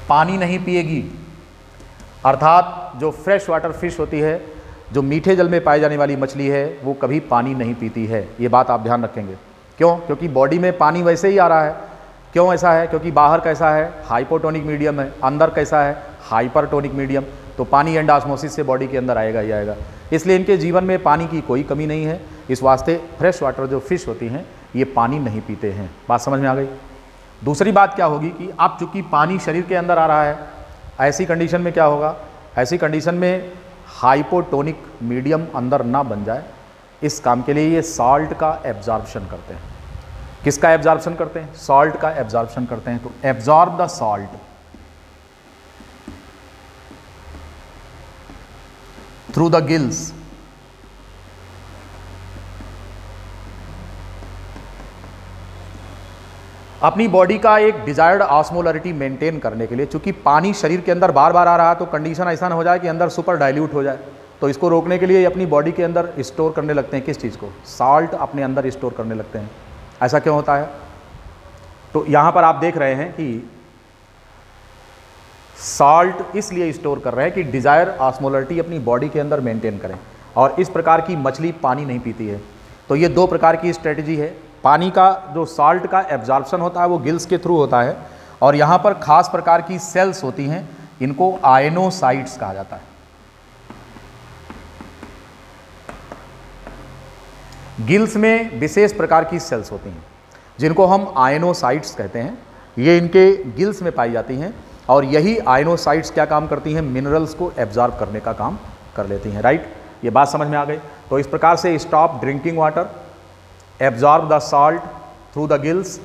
पानी नहीं पिएगी। अर्थात जो फ्रेश वाटर फिश होती है, जो मीठे जल में पाई जाने वाली मछली है, वो कभी पानी नहीं पीती है। ये बात आप ध्यान रखेंगे। क्यों? क्योंकि बॉडी में पानी वैसे ही आ रहा है। क्यों ऐसा है? क्योंकि बाहर कैसा है? हाइपोटोनिक मीडियम है, अंदर कैसा है? Hypertonic medium. तो पानी एंड ऑस्मोसिस से बॉडी के अंदर आएगा ही आएगा। इसलिए इनके जीवन में पानी की कोई कमी नहीं है। इस वास्ते फ्रेश वाटर जो फिश होती हैं ये पानी नहीं पीते हैं। बात समझ में आ गई? दूसरी बात क्या होगी कि अब चूंकि पानी शरीर के अंदर आ रहा है, ऐसी कंडीशन में क्या होगा? ऐसी कंडीशन में हाइपोटोनिक मीडियम अंदर ना बन जाए, इस काम के लिए ये सॉल्ट का एब्जॉर्प्शन करते हैं। किसका एब्जॉर्प्शन करते हैं? सॉल्ट का एब्जॉर्प्शन करते हैं। तो absorb the salt through the gills. अपनी बॉडी का एक डिजायर्ड ऑस्मोलरिटी मेंटेन करने के लिए, चूंकि पानी शरीर के अंदर बार बार आ रहा है तो कंडीशन ऐसा ना हो जाए कि अंदर सुपर डाइल्यूट हो जाए। तो इसको रोकने के लिए ये अपनी बॉडी के अंदर स्टोर करने लगते हैं। किस चीज़ को? सॉल्ट अपने अंदर स्टोर करने लगते हैं। ऐसा क्यों होता है? तो यहाँ पर आप देख रहे हैं कि सॉल्ट इसलिए स्टोर कर रहे हैं कि डिजायर ऑस्मोलरिटी अपनी बॉडी के अंदर मेंटेन करें, और इस प्रकार की मछली पानी नहीं पीती है। तो ये दो प्रकार की स्ट्रेटजी है। पानी का जो सॉल्ट का एब्जॉर्प्शन होता है वो गिल्स के थ्रू होता है, और यहाँ पर खास प्रकार की सेल्स होती हैं, इनको आयनोसाइट्स कहा जाता है। गिल्स में विशेष प्रकार की सेल्स होती हैं जिनको हम आयनोसाइट्स कहते हैं। ये इनके गिल्स में पाई जाती हैं, और यही आयनोसाइट्स क्या काम करती हैं? मिनरल्स को एब्जॉर्ब करने का काम कर लेती हैं। राइट? ये बात समझ में आ गई? तो इस प्रकार से stop drinking water, absorb the salt through the gills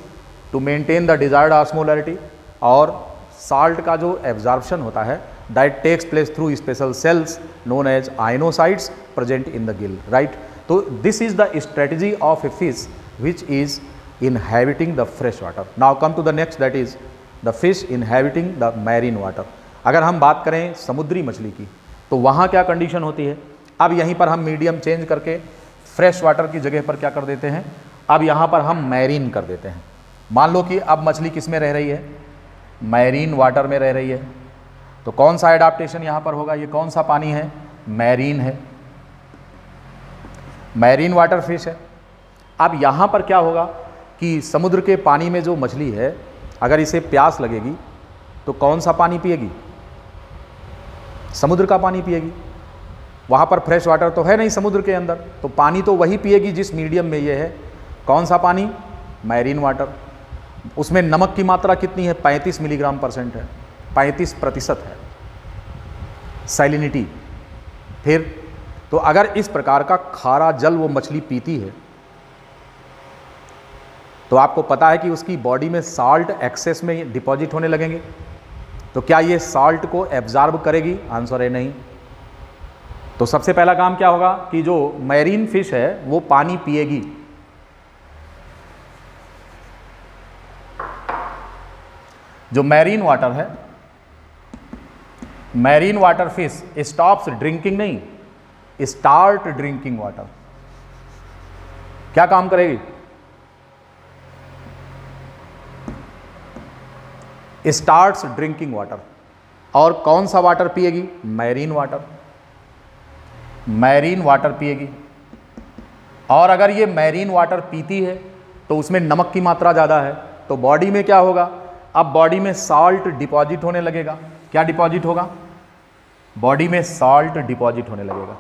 to maintain the desired osmolarity, और सॉल्ट का जो एब्जॉर्प्शन होता है that takes place through special cells known as ionocytes present in the gill. Right? तो this is the strategy of a fish which is inhabiting the fresh water. Now come to the next, that is the fish inhabiting the marine water. अगर हम बात करें समुद्री मछली की तो वहाँ क्या कंडीशन होती है? अब यहीं पर हम मीडियम चेंज करके फ्रेश वाटर की जगह पर क्या कर देते हैं? अब यहाँ पर हम मैरीन कर देते हैं। मान लो कि अब मछली किस में रह रही है? मैरीन वाटर में रह रही है। तो कौन सा एडाप्टेशन यहाँ पर होगा? ये कौन सा पानी है? मैरीन है, मैरीन वाटर फिश है। अब यहाँ पर क्या होगा कि समुद्र के पानी में जो मछली है, अगर इसे प्यास लगेगी तो कौन सा पानी पिएगी? समुद्र का पानी पिएगी। वहाँ पर फ्रेश वाटर तो है नहीं समुद्र के अंदर, तो पानी तो वही पिएगी जिस मीडियम में ये है। कौन सा पानी? Marine water. उसमें नमक की मात्रा कितनी है? 35 मिलीग्राम % है, 35% है सैलिनिटी। फिर तो अगर इस प्रकार का खारा जल वो मछली पीती है तो आपको पता है कि उसकी बॉडी में साल्ट एक्सेस में डिपॉजिट होने लगेंगे। तो क्या ये साल्ट को एब्जॉर्ब करेगी? आंसर है नहीं। तो सबसे पहला काम क्या होगा कि जो मैरीन फिश है वो पानी पिएगी। जो मैरीन वाटर है, marine water fish stops drinking, नहीं स्टार्ट ड्रिंकिंग वाटर। क्या काम करेगी? Starts drinking water. और कौन सा वाटर पिएगी? Marine water. मैरीन वाटर पिएगी। और अगर ये मैरीन वाटर पीती है तो उसमें नमक की मात्रा ज़्यादा है, तो बॉडी में क्या होगा? अब बॉडी में सॉल्ट डिपॉजिट होने लगेगा। क्या डिपॉजिट होगा? बॉडी में सॉल्ट डिपॉजिट होने लगेगा।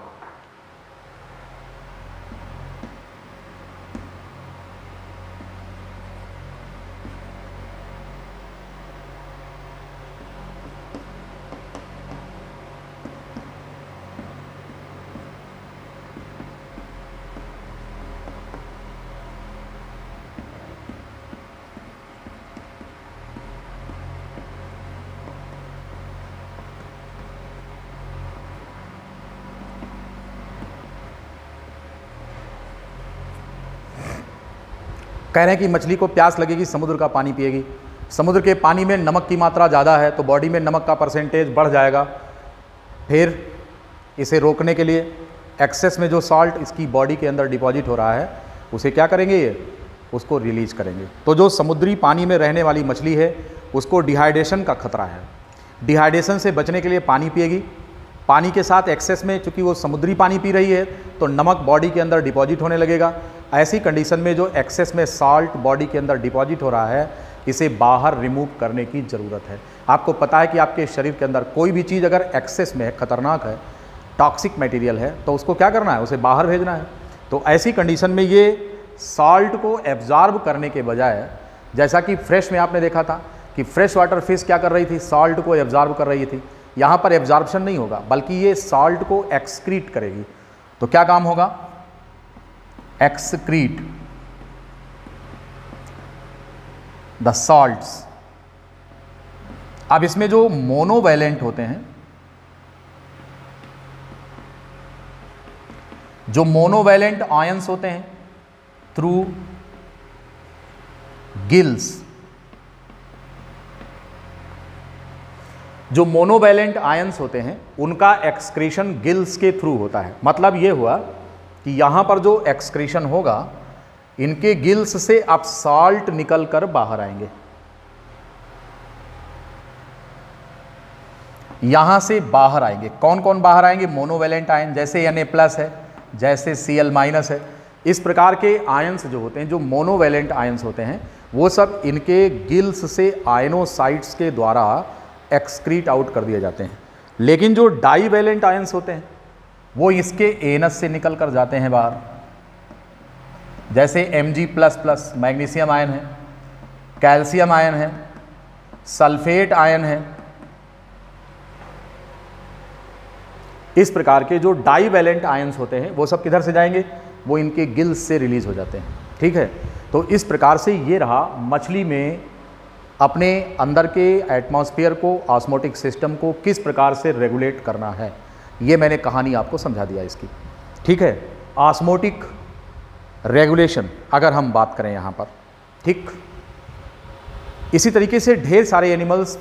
कह रहे हैं कि मछली को प्यास लगेगी, समुद्र का पानी पिएगी। समुद्र के पानी में नमक की मात्रा ज़्यादा है तो बॉडी में नमक का परसेंटेज बढ़ जाएगा। फिर इसे रोकने के लिए एक्सेस में जो सॉल्ट इसकी बॉडी के अंदर डिपॉजिट हो रहा है उसे क्या करेंगे, ये उसको रिलीज करेंगे। तो जो समुद्री पानी में रहने वाली मछली है उसको डिहाइड्रेशन का खतरा है। डिहाइड्रेशन से बचने के लिए पानी पिएगी। पानी के साथ एक्सेस में चूंकि वो समुद्री पानी पी रही है तो नमक बॉडी के अंदर डिपॉजिट होने लगेगा। ऐसी कंडीशन में जो एक्सेस में सॉल्ट बॉडी के अंदर डिपॉजिट हो रहा है इसे बाहर रिमूव करने की ज़रूरत है। आपको पता है कि आपके शरीर के अंदर कोई भी चीज़ अगर एक्सेस में है, खतरनाक है, टॉक्सिक मटेरियल है, तो उसको क्या करना है, उसे बाहर भेजना है। तो ऐसी कंडीशन में ये सॉल्ट को एब्जॉर्ब करने के बजाय, जैसा कि फ्रेश में आपने देखा था कि फ्रेश वाटर फिश क्या कर रही थी, सॉल्ट को एब्जॉर्ब कर रही थी। यहाँ पर एब्जॉर्प्शन नहीं होगा बल्कि ये सॉल्ट को एक्सक्रीट करेगी। तो क्या काम होगा, एक्सक्रीट द सॉल्ट्स। अब इसमें जो मोनोवैलेंट होते हैं, जो मोनोवैलेंट आयंस होते हैं थ्रू गिल्स, जो मोनोवैलेंट आयंस होते हैं उनका एक्सक्रीशन गिल्स के थ्रू होता है। मतलब ये हुआ कि यहां पर जो एक्सक्रीशन होगा इनके गिल्स से अब सॉल्ट निकल कर बाहर आएंगे। यहां से बाहर आएंगे। कौन कौन बाहर आएंगे, मोनोवैलेंट आयन, जैसे Na+ है, जैसे Cl- है। इस प्रकार के आयंस जो होते हैं, जो मोनोवैलेंट आयंस होते हैं, वो सब इनके गिल्स से आयनोसाइट्स के द्वारा एक्सक्रीट आउट कर दिए जाते हैं। लेकिन जो डाईवैलेंट आयंस होते हैं वो इसके एनस से निकल कर जाते हैं बाहर, जैसे Mg++ मैग्नीशियम आयन है, कैल्शियम आयन है, सल्फेट आयन है। इस प्रकार के जो डाईवैलेंट आयंस होते हैं वो सब किधर से जाएंगे, वो इनके गिल्स से रिलीज हो जाते हैं। ठीक है, तो इस प्रकार से ये रहा मछली में अपने अंदर के एटमॉस्फेयर को, ऑस्मोटिक सिस्टम को किस प्रकार से रेगुलेट करना है। ये मैंने कहानी आपको समझा दिया इसकी। ठीक है, ऑस्मोटिक रेगुलेशन अगर हम बात करें यहाँ पर, ठीक, इसी तरीके से ढेर सारे एनिमल्स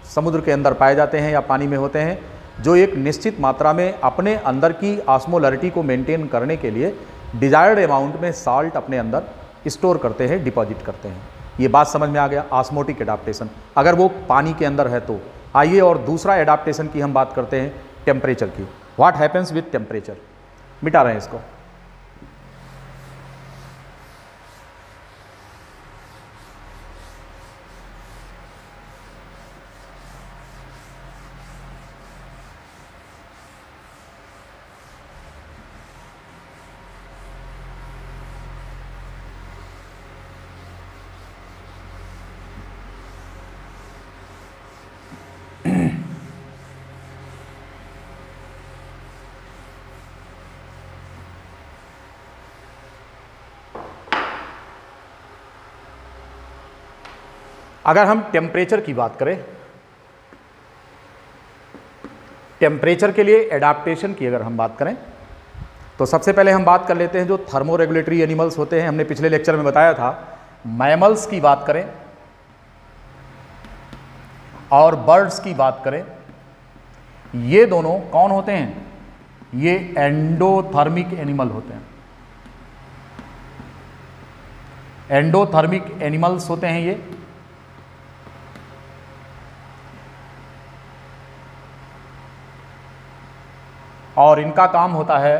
समुद्र के अंदर पाए जाते हैं या पानी में होते हैं जो एक निश्चित मात्रा में अपने अंदर की ऑस्मोलरिटी को मेंटेन करने के लिए डिजायर्ड अमाउंट में साल्ट अपने अंदर स्टोर करते हैं, डिपॉजिट करते हैं। ये बात समझ में आ गया, ऑस्मोटिक एडाप्टेशन, अगर वो पानी के अंदर है तो। आइए और दूसरा एडाप्टेशन की हम बात करते हैं, टेम्परेचर की। व्हाट हैपन्स विथ टेम्परेचर, मिटा रहे हैं इसको। अगर हम टेम्परेचर की बात करें, टेम्परेचर के लिए एडाप्टेशन की अगर हम बात करें तो सबसे पहले हम बात कर लेते हैं जो थर्मो रेगुलेटरी एनिमल्स होते हैं। हमने पिछले लेक्चर में बताया था, मैमल्स की बात करें और बर्ड्स की बात करें, ये दोनों कौन होते हैं, ये एंडोथर्मिक एनिमल होते हैं। एंडोथर्मिक एनिमल्स होते हैं ये। और इनका काम होता है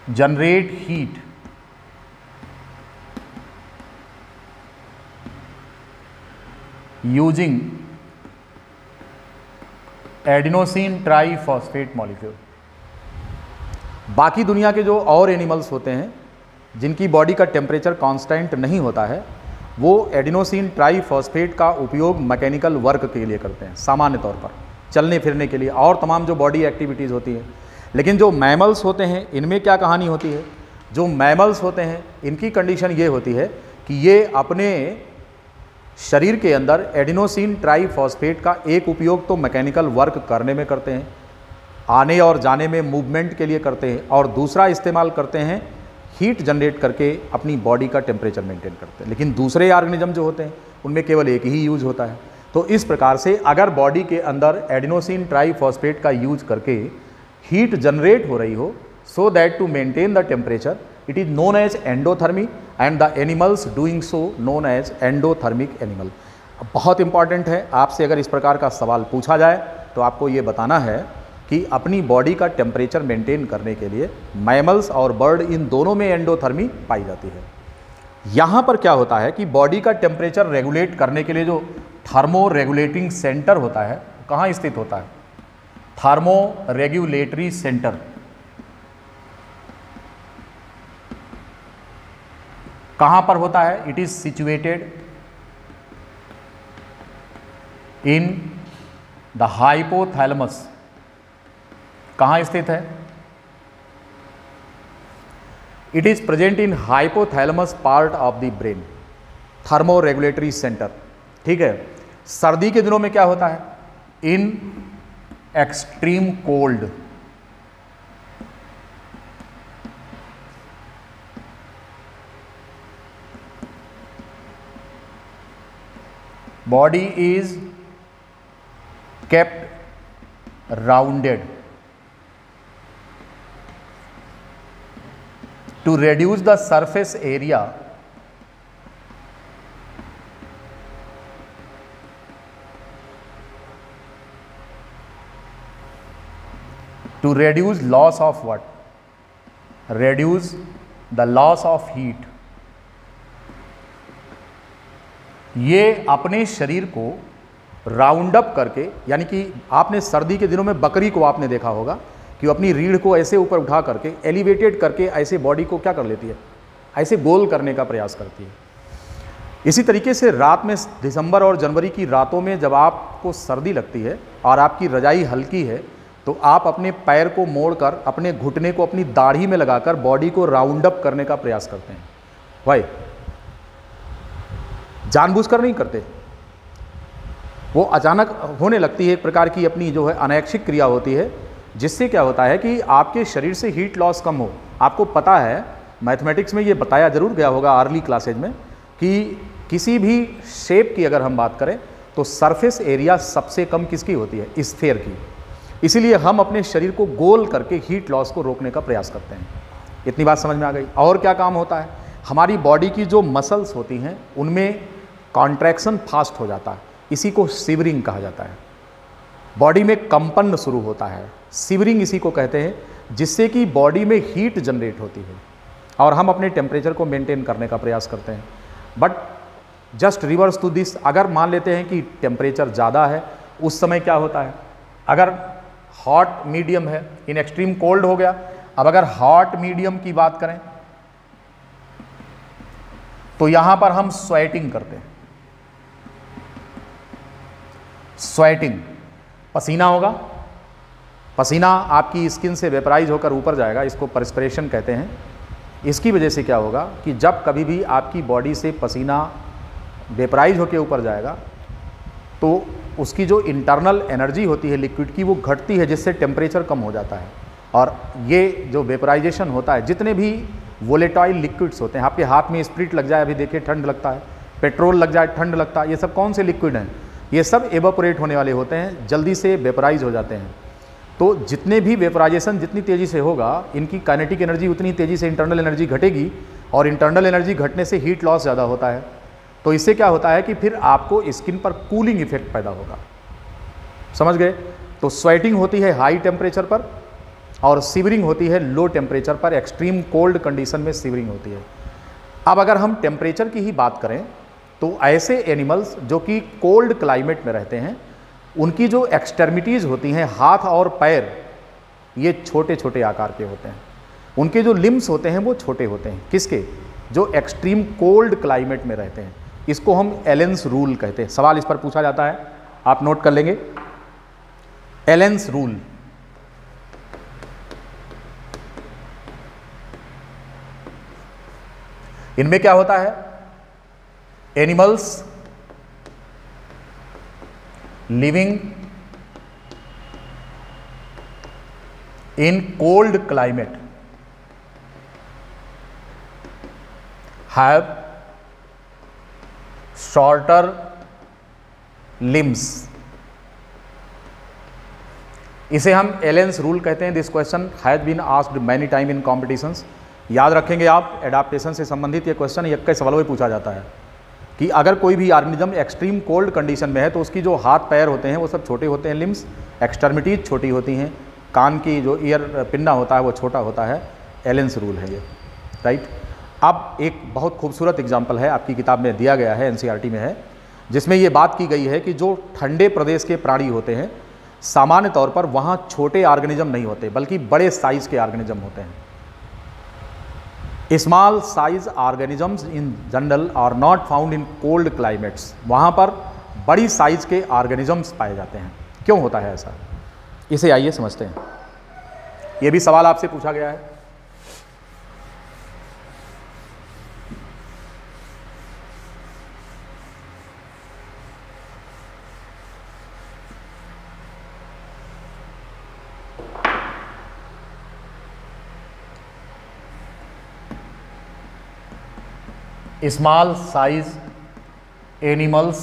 generate heat using adenosine triphosphate molecule. बाकी दुनिया के जो और एनिमल्स होते हैं जिनकी बॉडी का टेम्परेचर कांस्टेंट नहीं होता है, वो एडिनोसिन ट्राइफॉस्फेट का उपयोग मैकेनिकल वर्क के लिए करते हैं, सामान्य तौर पर चलने फिरने के लिए और तमाम जो बॉडी एक्टिविटीज़ होती है। लेकिन जो मैमल्स होते हैं इनमें क्या कहानी होती है, जो मैमल्स होते हैं इनकी कंडीशन ये होती है कि ये अपने शरीर के अंदर एडिनोसिन ट्राइफॉस्फेट का एक उपयोग तो मैकेनिकल वर्क करने में करते हैं, आने और जाने में मूवमेंट के लिए करते हैं, और दूसरा इस्तेमाल करते हैं हीट जनरेट करके अपनी बॉडी का टेम्परेचर मेंटेन करते हैं, लेकिन दूसरे ऑर्गेनिज्म जो होते हैं उनमें केवल एक ही यूज होता है। तो इस प्रकार से अगर बॉडी के अंदर एडिनोसिन ट्राइफॉस्फेट का यूज करके हीट जनरेट हो रही हो, so that to maintain the temperature, it is known as endothermy and the animals doing so known as endothermic animal. बहुत इंपॉर्टेंट है, आपसे अगर इस प्रकार का सवाल पूछा जाए तो आपको ये बताना है कि अपनी बॉडी का टेम्परेचर मेंटेन करने के लिए मैमल्स और बर्ड इन दोनों में एंडोथर्मी पाई जाती है। यहाँ पर क्या होता है कि बॉडी का टेम्परेचर रेगुलेट करने के लिए जो थर्मो रेगुलेटिंग सेंटर होता है, कहाँ स्थित होता है? थर्मो रेगुलेटरी सेंटर कहाँ पर होता है? It is situated in the hypothalamus. कहाँ स्थित है? It is present in hypothalamus part of the brain, thermo regulatory centre. ठीक है। सर्दी के दिनों में क्या होता है? In extreme cold, body is kept rounded to reduce the surface area to reduce loss of what? Reduce the loss of heat। ये अपने शरीर को राउंड अप करके, यानी कि आपने सर्दी के दिनों में बकरी को आपने देखा होगा कि वो अपनी रीढ़ को ऐसे ऊपर उठा करके एलिवेटेड करके ऐसे बॉडी को क्या कर लेती है, ऐसे गोल करने का प्रयास करती है। इसी तरीके से रात में दिसंबर और जनवरी की रातों में जब आपको सर्दी लगती है और आपकी रजाई हल्की है, तो आप अपने पैर को मोड़कर अपने घुटने को अपनी दाढ़ी में लगाकर बॉडी को राउंड अप करने का प्रयास करते हैं। भाई जानबूझकर नहीं करते, वो अचानक होने लगती है, एक प्रकार की अपनी जो है अनैच्छिक क्रिया होती है, जिससे क्या होता है कि आपके शरीर से हीट लॉस कम हो। आपको पता है, मैथमेटिक्स में ये बताया जरूर गया होगा अर्ली क्लासेज में, कि किसी भी शेप की अगर हम बात करें तो सरफेस एरिया सबसे कम किसकी होती है? स्फीयर की। इसीलिए हम अपने शरीर को गोल करके हीट लॉस को रोकने का प्रयास करते हैं। इतनी बात समझ में आ गई। और क्या काम होता है? हमारी बॉडी की जो मसल्स होती हैं उनमें कॉन्ट्रैक्शन फास्ट हो जाता है, इसी को शिवरिंग कहा जाता है। बॉडी में कंपन शुरू होता है, शिवरिंग इसी को कहते हैं, जिससे कि बॉडी में हीट जनरेट होती है और हम अपने टेम्परेचर को मेंटेन करने का प्रयास करते हैं। But just reverse to this, अगर मान लेते हैं कि टेम्परेचर ज़्यादा है, उस समय क्या होता है? अगर हॉट मीडियम है, इन एक्सट्रीम कोल्ड हो गया। अब अगर हॉट मीडियम की बात करें तो यहां पर हम स्वेटिंग करते हैं। स्वेटिंग, पसीना होगा, पसीना आपकी स्किन से वेपराइज होकर ऊपर जाएगा, इसको परस्पिरेशन कहते हैं। इसकी वजह से क्या होगा कि जब कभी भी आपकी बॉडी से पसीना वेपराइज होकर ऊपर जाएगा तो उसकी जो इंटरनल एनर्जी होती है लिक्विड की, वो घटती है, जिससे टेम्परेचर कम हो जाता है। और ये जो वेपराइजेशन होता है, जितने भी वोलेटाइल लिक्विड्स होते हैं, आपके हाथ में स्प्रिट लग जाए, अभी देखिए ठंड लगता है, पेट्रोल लग जाए ठंड लगता है, ये सब कौन से लिक्विड हैं? ये सब एवापोरेट होने वाले होते हैं, जल्दी से वेपराइज हो जाते हैं। तो जितने भी वेपराइजेशन जितनी तेज़ी से होगा, इनकी काइनेटिक एनर्जी उतनी तेज़ी से इंटरनल एनर्जी घटेगी, और इंटरनल एनर्जी घटने से हीट लॉस ज़्यादा होता है। तो इससे क्या होता है कि फिर आपको स्किन पर कूलिंग इफेक्ट पैदा होगा। समझ गए? तो स्वेटिंग होती है हाई टेम्परेचर पर और शिवरिंग होती है लो टेम्परेचर पर। एक्सट्रीम कोल्ड कंडीशन में शिवरिंग होती है। अब अगर हम टेम्परेचर की ही बात करें तो ऐसे एनिमल्स जो कि कोल्ड क्लाइमेट में रहते हैं, उनकी जो एक्सट्रेमिटीज़ होती हैं, हाथ और पैर, ये छोटे छोटे आकार के होते हैं। उनके जो लिम्स होते हैं वो छोटे होते हैं। किसके? जो एक्सट्रीम कोल्ड क्लाइमेट में रहते हैं। इसको हम एलेंस रूल कहते हैं। सवाल इस पर पूछा जाता है, आप नोट कर लेंगे। एलेंस रूल, इनमें क्या होता है? Animals living in cold climate have shorter limbs. इसे हम एलेंस रूल कहते हैं। This question has been asked many time in competitions. याद रखेंगे आप, एडाप्टेशन से संबंधित ये क्वेश्चन 21 सवालों में पूछा जाता है कि अगर कोई भी ऑर्गेनिज्म एक्सट्रीम कोल्ड कंडीशन में है तो उसकी जो हाथ पैर होते हैं वो सब छोटे होते हैं, लिम्स, एक्सट्रमिटीज छोटी होती हैं, कान की जो ईयर पिन्ना होता है वो छोटा होता है। एलेंस रूल है ये, राइट। अब एक बहुत खूबसूरत एग्जाम्पल है, आपकी किताब में दिया गया है, एनसीईआरटी में है, जिसमें ये बात की गई है कि जो ठंडे प्रदेश के प्राणी होते हैं सामान्य तौर पर वहाँ छोटे ऑर्गेनिज्म नहीं होते बल्कि बड़े साइज के ऑर्गेनिज्म होते हैं। Small size organisms in general R not found in cold climates. वहाँ पर बड़ी साइज के ऑर्गेनिजम्स पाए जाते हैं। क्यों होता है ऐसा, इसे आइए समझते हैं। यह भी सवाल आपसे पूछा गया है। Small size animals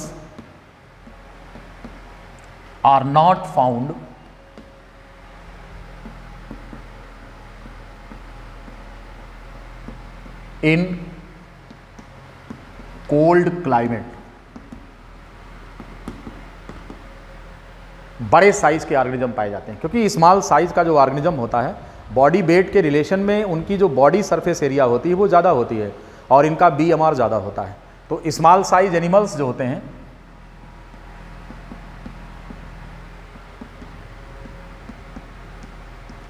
are not found in cold climate. बड़े साइज के ऑर्गेनिज्म पाए जाते हैं क्योंकि स्मॉल साइज का जो ऑर्गेनिज्म होता है बॉडी वेट के रिलेशन में उनकी जो बॉडी सरफेस एरिया होती है वो ज़्यादा होती है और इनका BMR ज़्यादा होता है। तो स्मॉल साइज एनिमल्स जो होते हैं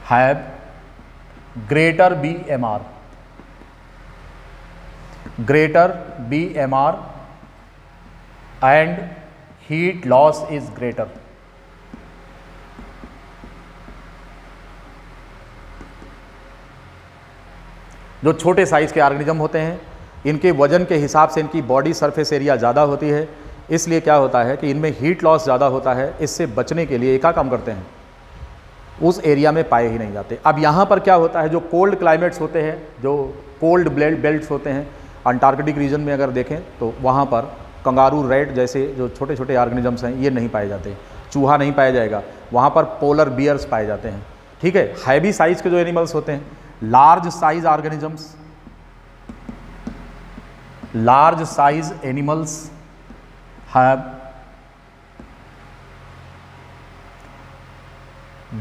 have greater BMR and heat loss is greater. जो छोटे साइज के ऑर्गेनिज्म होते हैं इनके वजन के हिसाब से इनकी बॉडी सरफेस एरिया ज़्यादा होती है, इसलिए क्या होता है कि इनमें हीट लॉस ज़्यादा होता है। इससे बचने के लिए क्या काम करते हैं, उस एरिया में पाए ही नहीं जाते। अब यहाँ पर क्या होता है, जो कोल्ड क्लाइमेट्स होते हैं, जो कोल्ड बेल्ट्स होते हैं, अंटार्कटिक रीजन में अगर देखें तो वहाँ पर कंगारू, रैट जैसे जो छोटे छोटे ऑर्गेनिजम्स हैं ये नहीं पाए जाते। चूहा नहीं पाया जाएगा, वहाँ पर पोलर बियर्स पाए जाते हैं। ठीक है, हैवी साइज के जो एनिमल्स होते हैं, large size organisms, large size animals have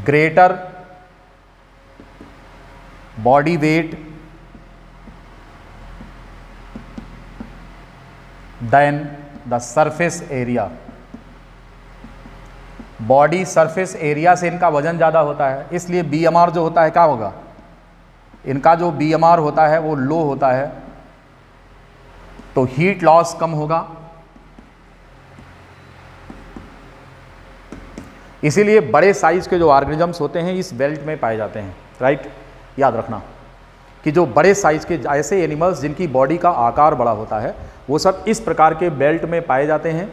greater body weight than the surface area. Body surface area से इनका वजन ज़्यादा होता है, इसलिए BMR जो होता है क्या होगा, इनका जो BMR होता है वो लो होता है, तो हीट लॉस कम होगा। इसीलिए बड़े साइज के जो ऑर्गेनिजम्स होते हैं इस बेल्ट में पाए जाते हैं, राइट। याद रखना कि जो बड़े साइज के ऐसे एनिमल्स जिनकी बॉडी का आकार बड़ा होता है वो सब इस प्रकार के बेल्ट में पाए जाते हैं।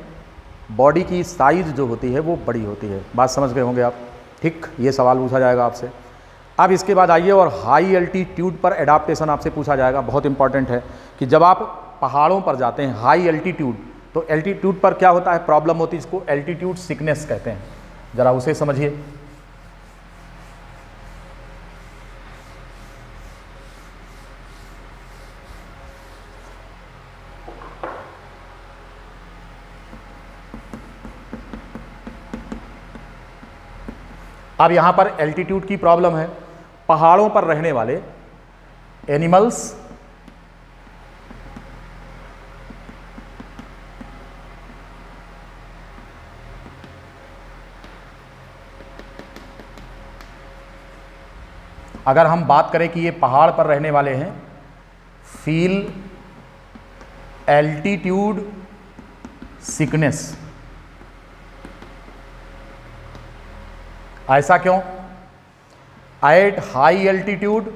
बॉडी की साइज जो होती है वो बड़ी होती है। बात समझ गए होंगे आप, ठीक। ये सवाल पूछा जाएगा आपसे। अब इसके बाद आइए और हाई एल्टीट्यूड पर एडाप्टेशन आपसे पूछा जाएगा। बहुत इंपॉर्टेंट है कि जब आप पहाड़ों पर जाते हैं हाई एल्टीट्यूड, तो एल्टीट्यूड पर क्या होता है, प्रॉब्लम होती है, इसको एल्टीट्यूड सिकनेस कहते हैं। जरा उसे समझिए। अब यहां पर एल्टीट्यूड की प्रॉब्लम है। पहाड़ों पर रहने वाले एनिमल्स अगर हम बात करें कि ये पहाड़ पर रहने वाले हैं, फील एल्टीट्यूड सिकनेस। ऐसा क्यों? एट हाई एल्टीट्यूड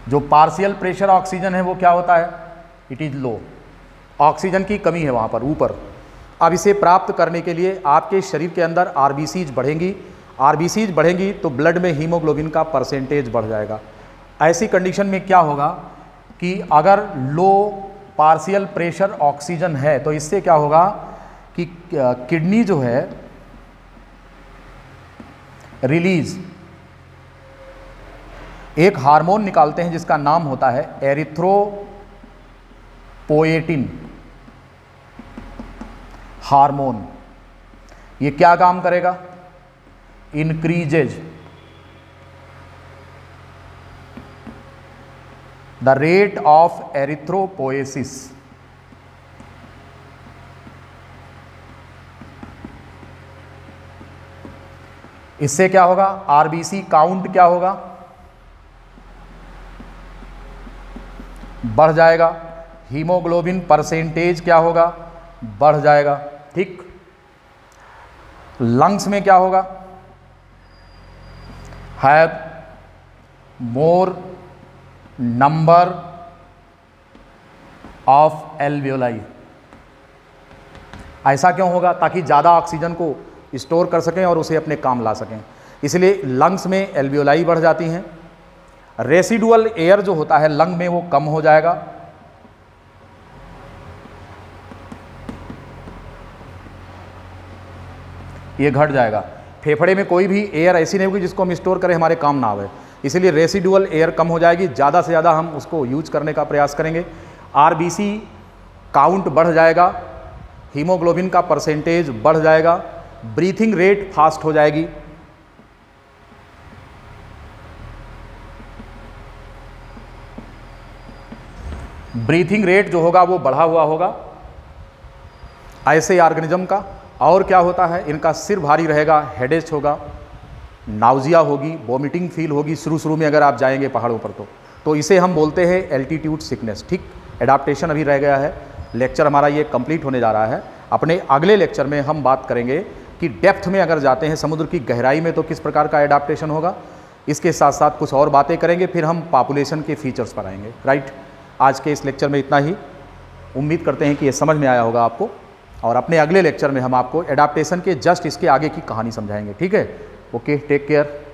जो पार्शियल प्रेशर ऑक्सीजन है वो क्या होता है, इट इज लो। ऑक्सीजन की कमी है वहां पर ऊपर। अब इसे प्राप्त करने के लिए आपके शरीर के अंदर आरबीसीज बढ़ेंगी आरबीसीज बढ़ेंगी तो ब्लड में हीमोग्लोबिन का परसेंटेज बढ़ जाएगा। ऐसी कंडीशन में क्या होगा कि अगर लो पार्शियल प्रेशर ऑक्सीजन है तो इससे क्या होगा कि किडनी जो है रिलीज एक हार्मोन निकालते हैं जिसका नाम होता है एरिथ्रोपोएटिन हार्मोन। ये क्या काम करेगा? Increases the rate of erythropoiesis. इससे क्या होगा? आरबीसी काउंट क्या होगा? बढ़ जाएगा। हीमोग्लोबिन परसेंटेज क्या होगा? बढ़ जाएगा। ठीक। लंग्स में क्या होगा? Have more number of alveoli. ऐसा क्यों होगा? ताकि ज़्यादा ऑक्सीजन को स्टोर कर सकें और उसे अपने काम ला सकें, इसलिए लंग्स में एल्वियोलाई बढ़ जाती हैं। रेसिडुअल एयर जो होता है लंग में वो कम हो जाएगा। ये घट जाएगा। फेफड़े में कोई भी एयर ऐसी नहीं होगी जिसको हम स्टोर करें हमारे काम ना आवे, इसीलिए रेसिडुअल एयर कम हो जाएगी। ज़्यादा से ज़्यादा हम उसको यूज करने का प्रयास करेंगे। आरबीसी काउंट बढ़ जाएगा, हीमोग्लोबिन का परसेंटेज बढ़ जाएगा, ब्रीथिंग रेट फास्ट हो जाएगी। ब्रीथिंग रेट जो होगा वो बढ़ा हुआ होगा ऐसे ऑर्गेनिज्म का। और क्या होता है? इनका सिर भारी रहेगा, हेडेक होगा, नाउजिया होगी, वॉमिटिंग फील होगी शुरू में अगर आप जाएंगे पहाड़ों पर तो इसे हम बोलते हैं एल्टीट्यूड सिकनेस। ठीक। एडाप्टेशन अभी रह गया है। लेक्चर हमारा ये कंप्लीट होने जा रहा है। अपने अगले लेक्चर में हम बात करेंगे कि डेप्थ में अगर जाते हैं समुद्र की गहराई में तो किस प्रकार का एडाप्टेशन होगा। इसके साथ साथ कुछ और बातें करेंगे, फिर हम पॉपुलेशन के फीचर्स पर आएंगे। राइट। आज के इस लेक्चर में इतना ही। उम्मीद करते हैं कि ये समझ में आया होगा आपको, और अपने अगले लेक्चर में हम आपको एडाप्टेशन के जस्ट इसके आगे की कहानी समझाएंगे। ठीक है। Okay, take care.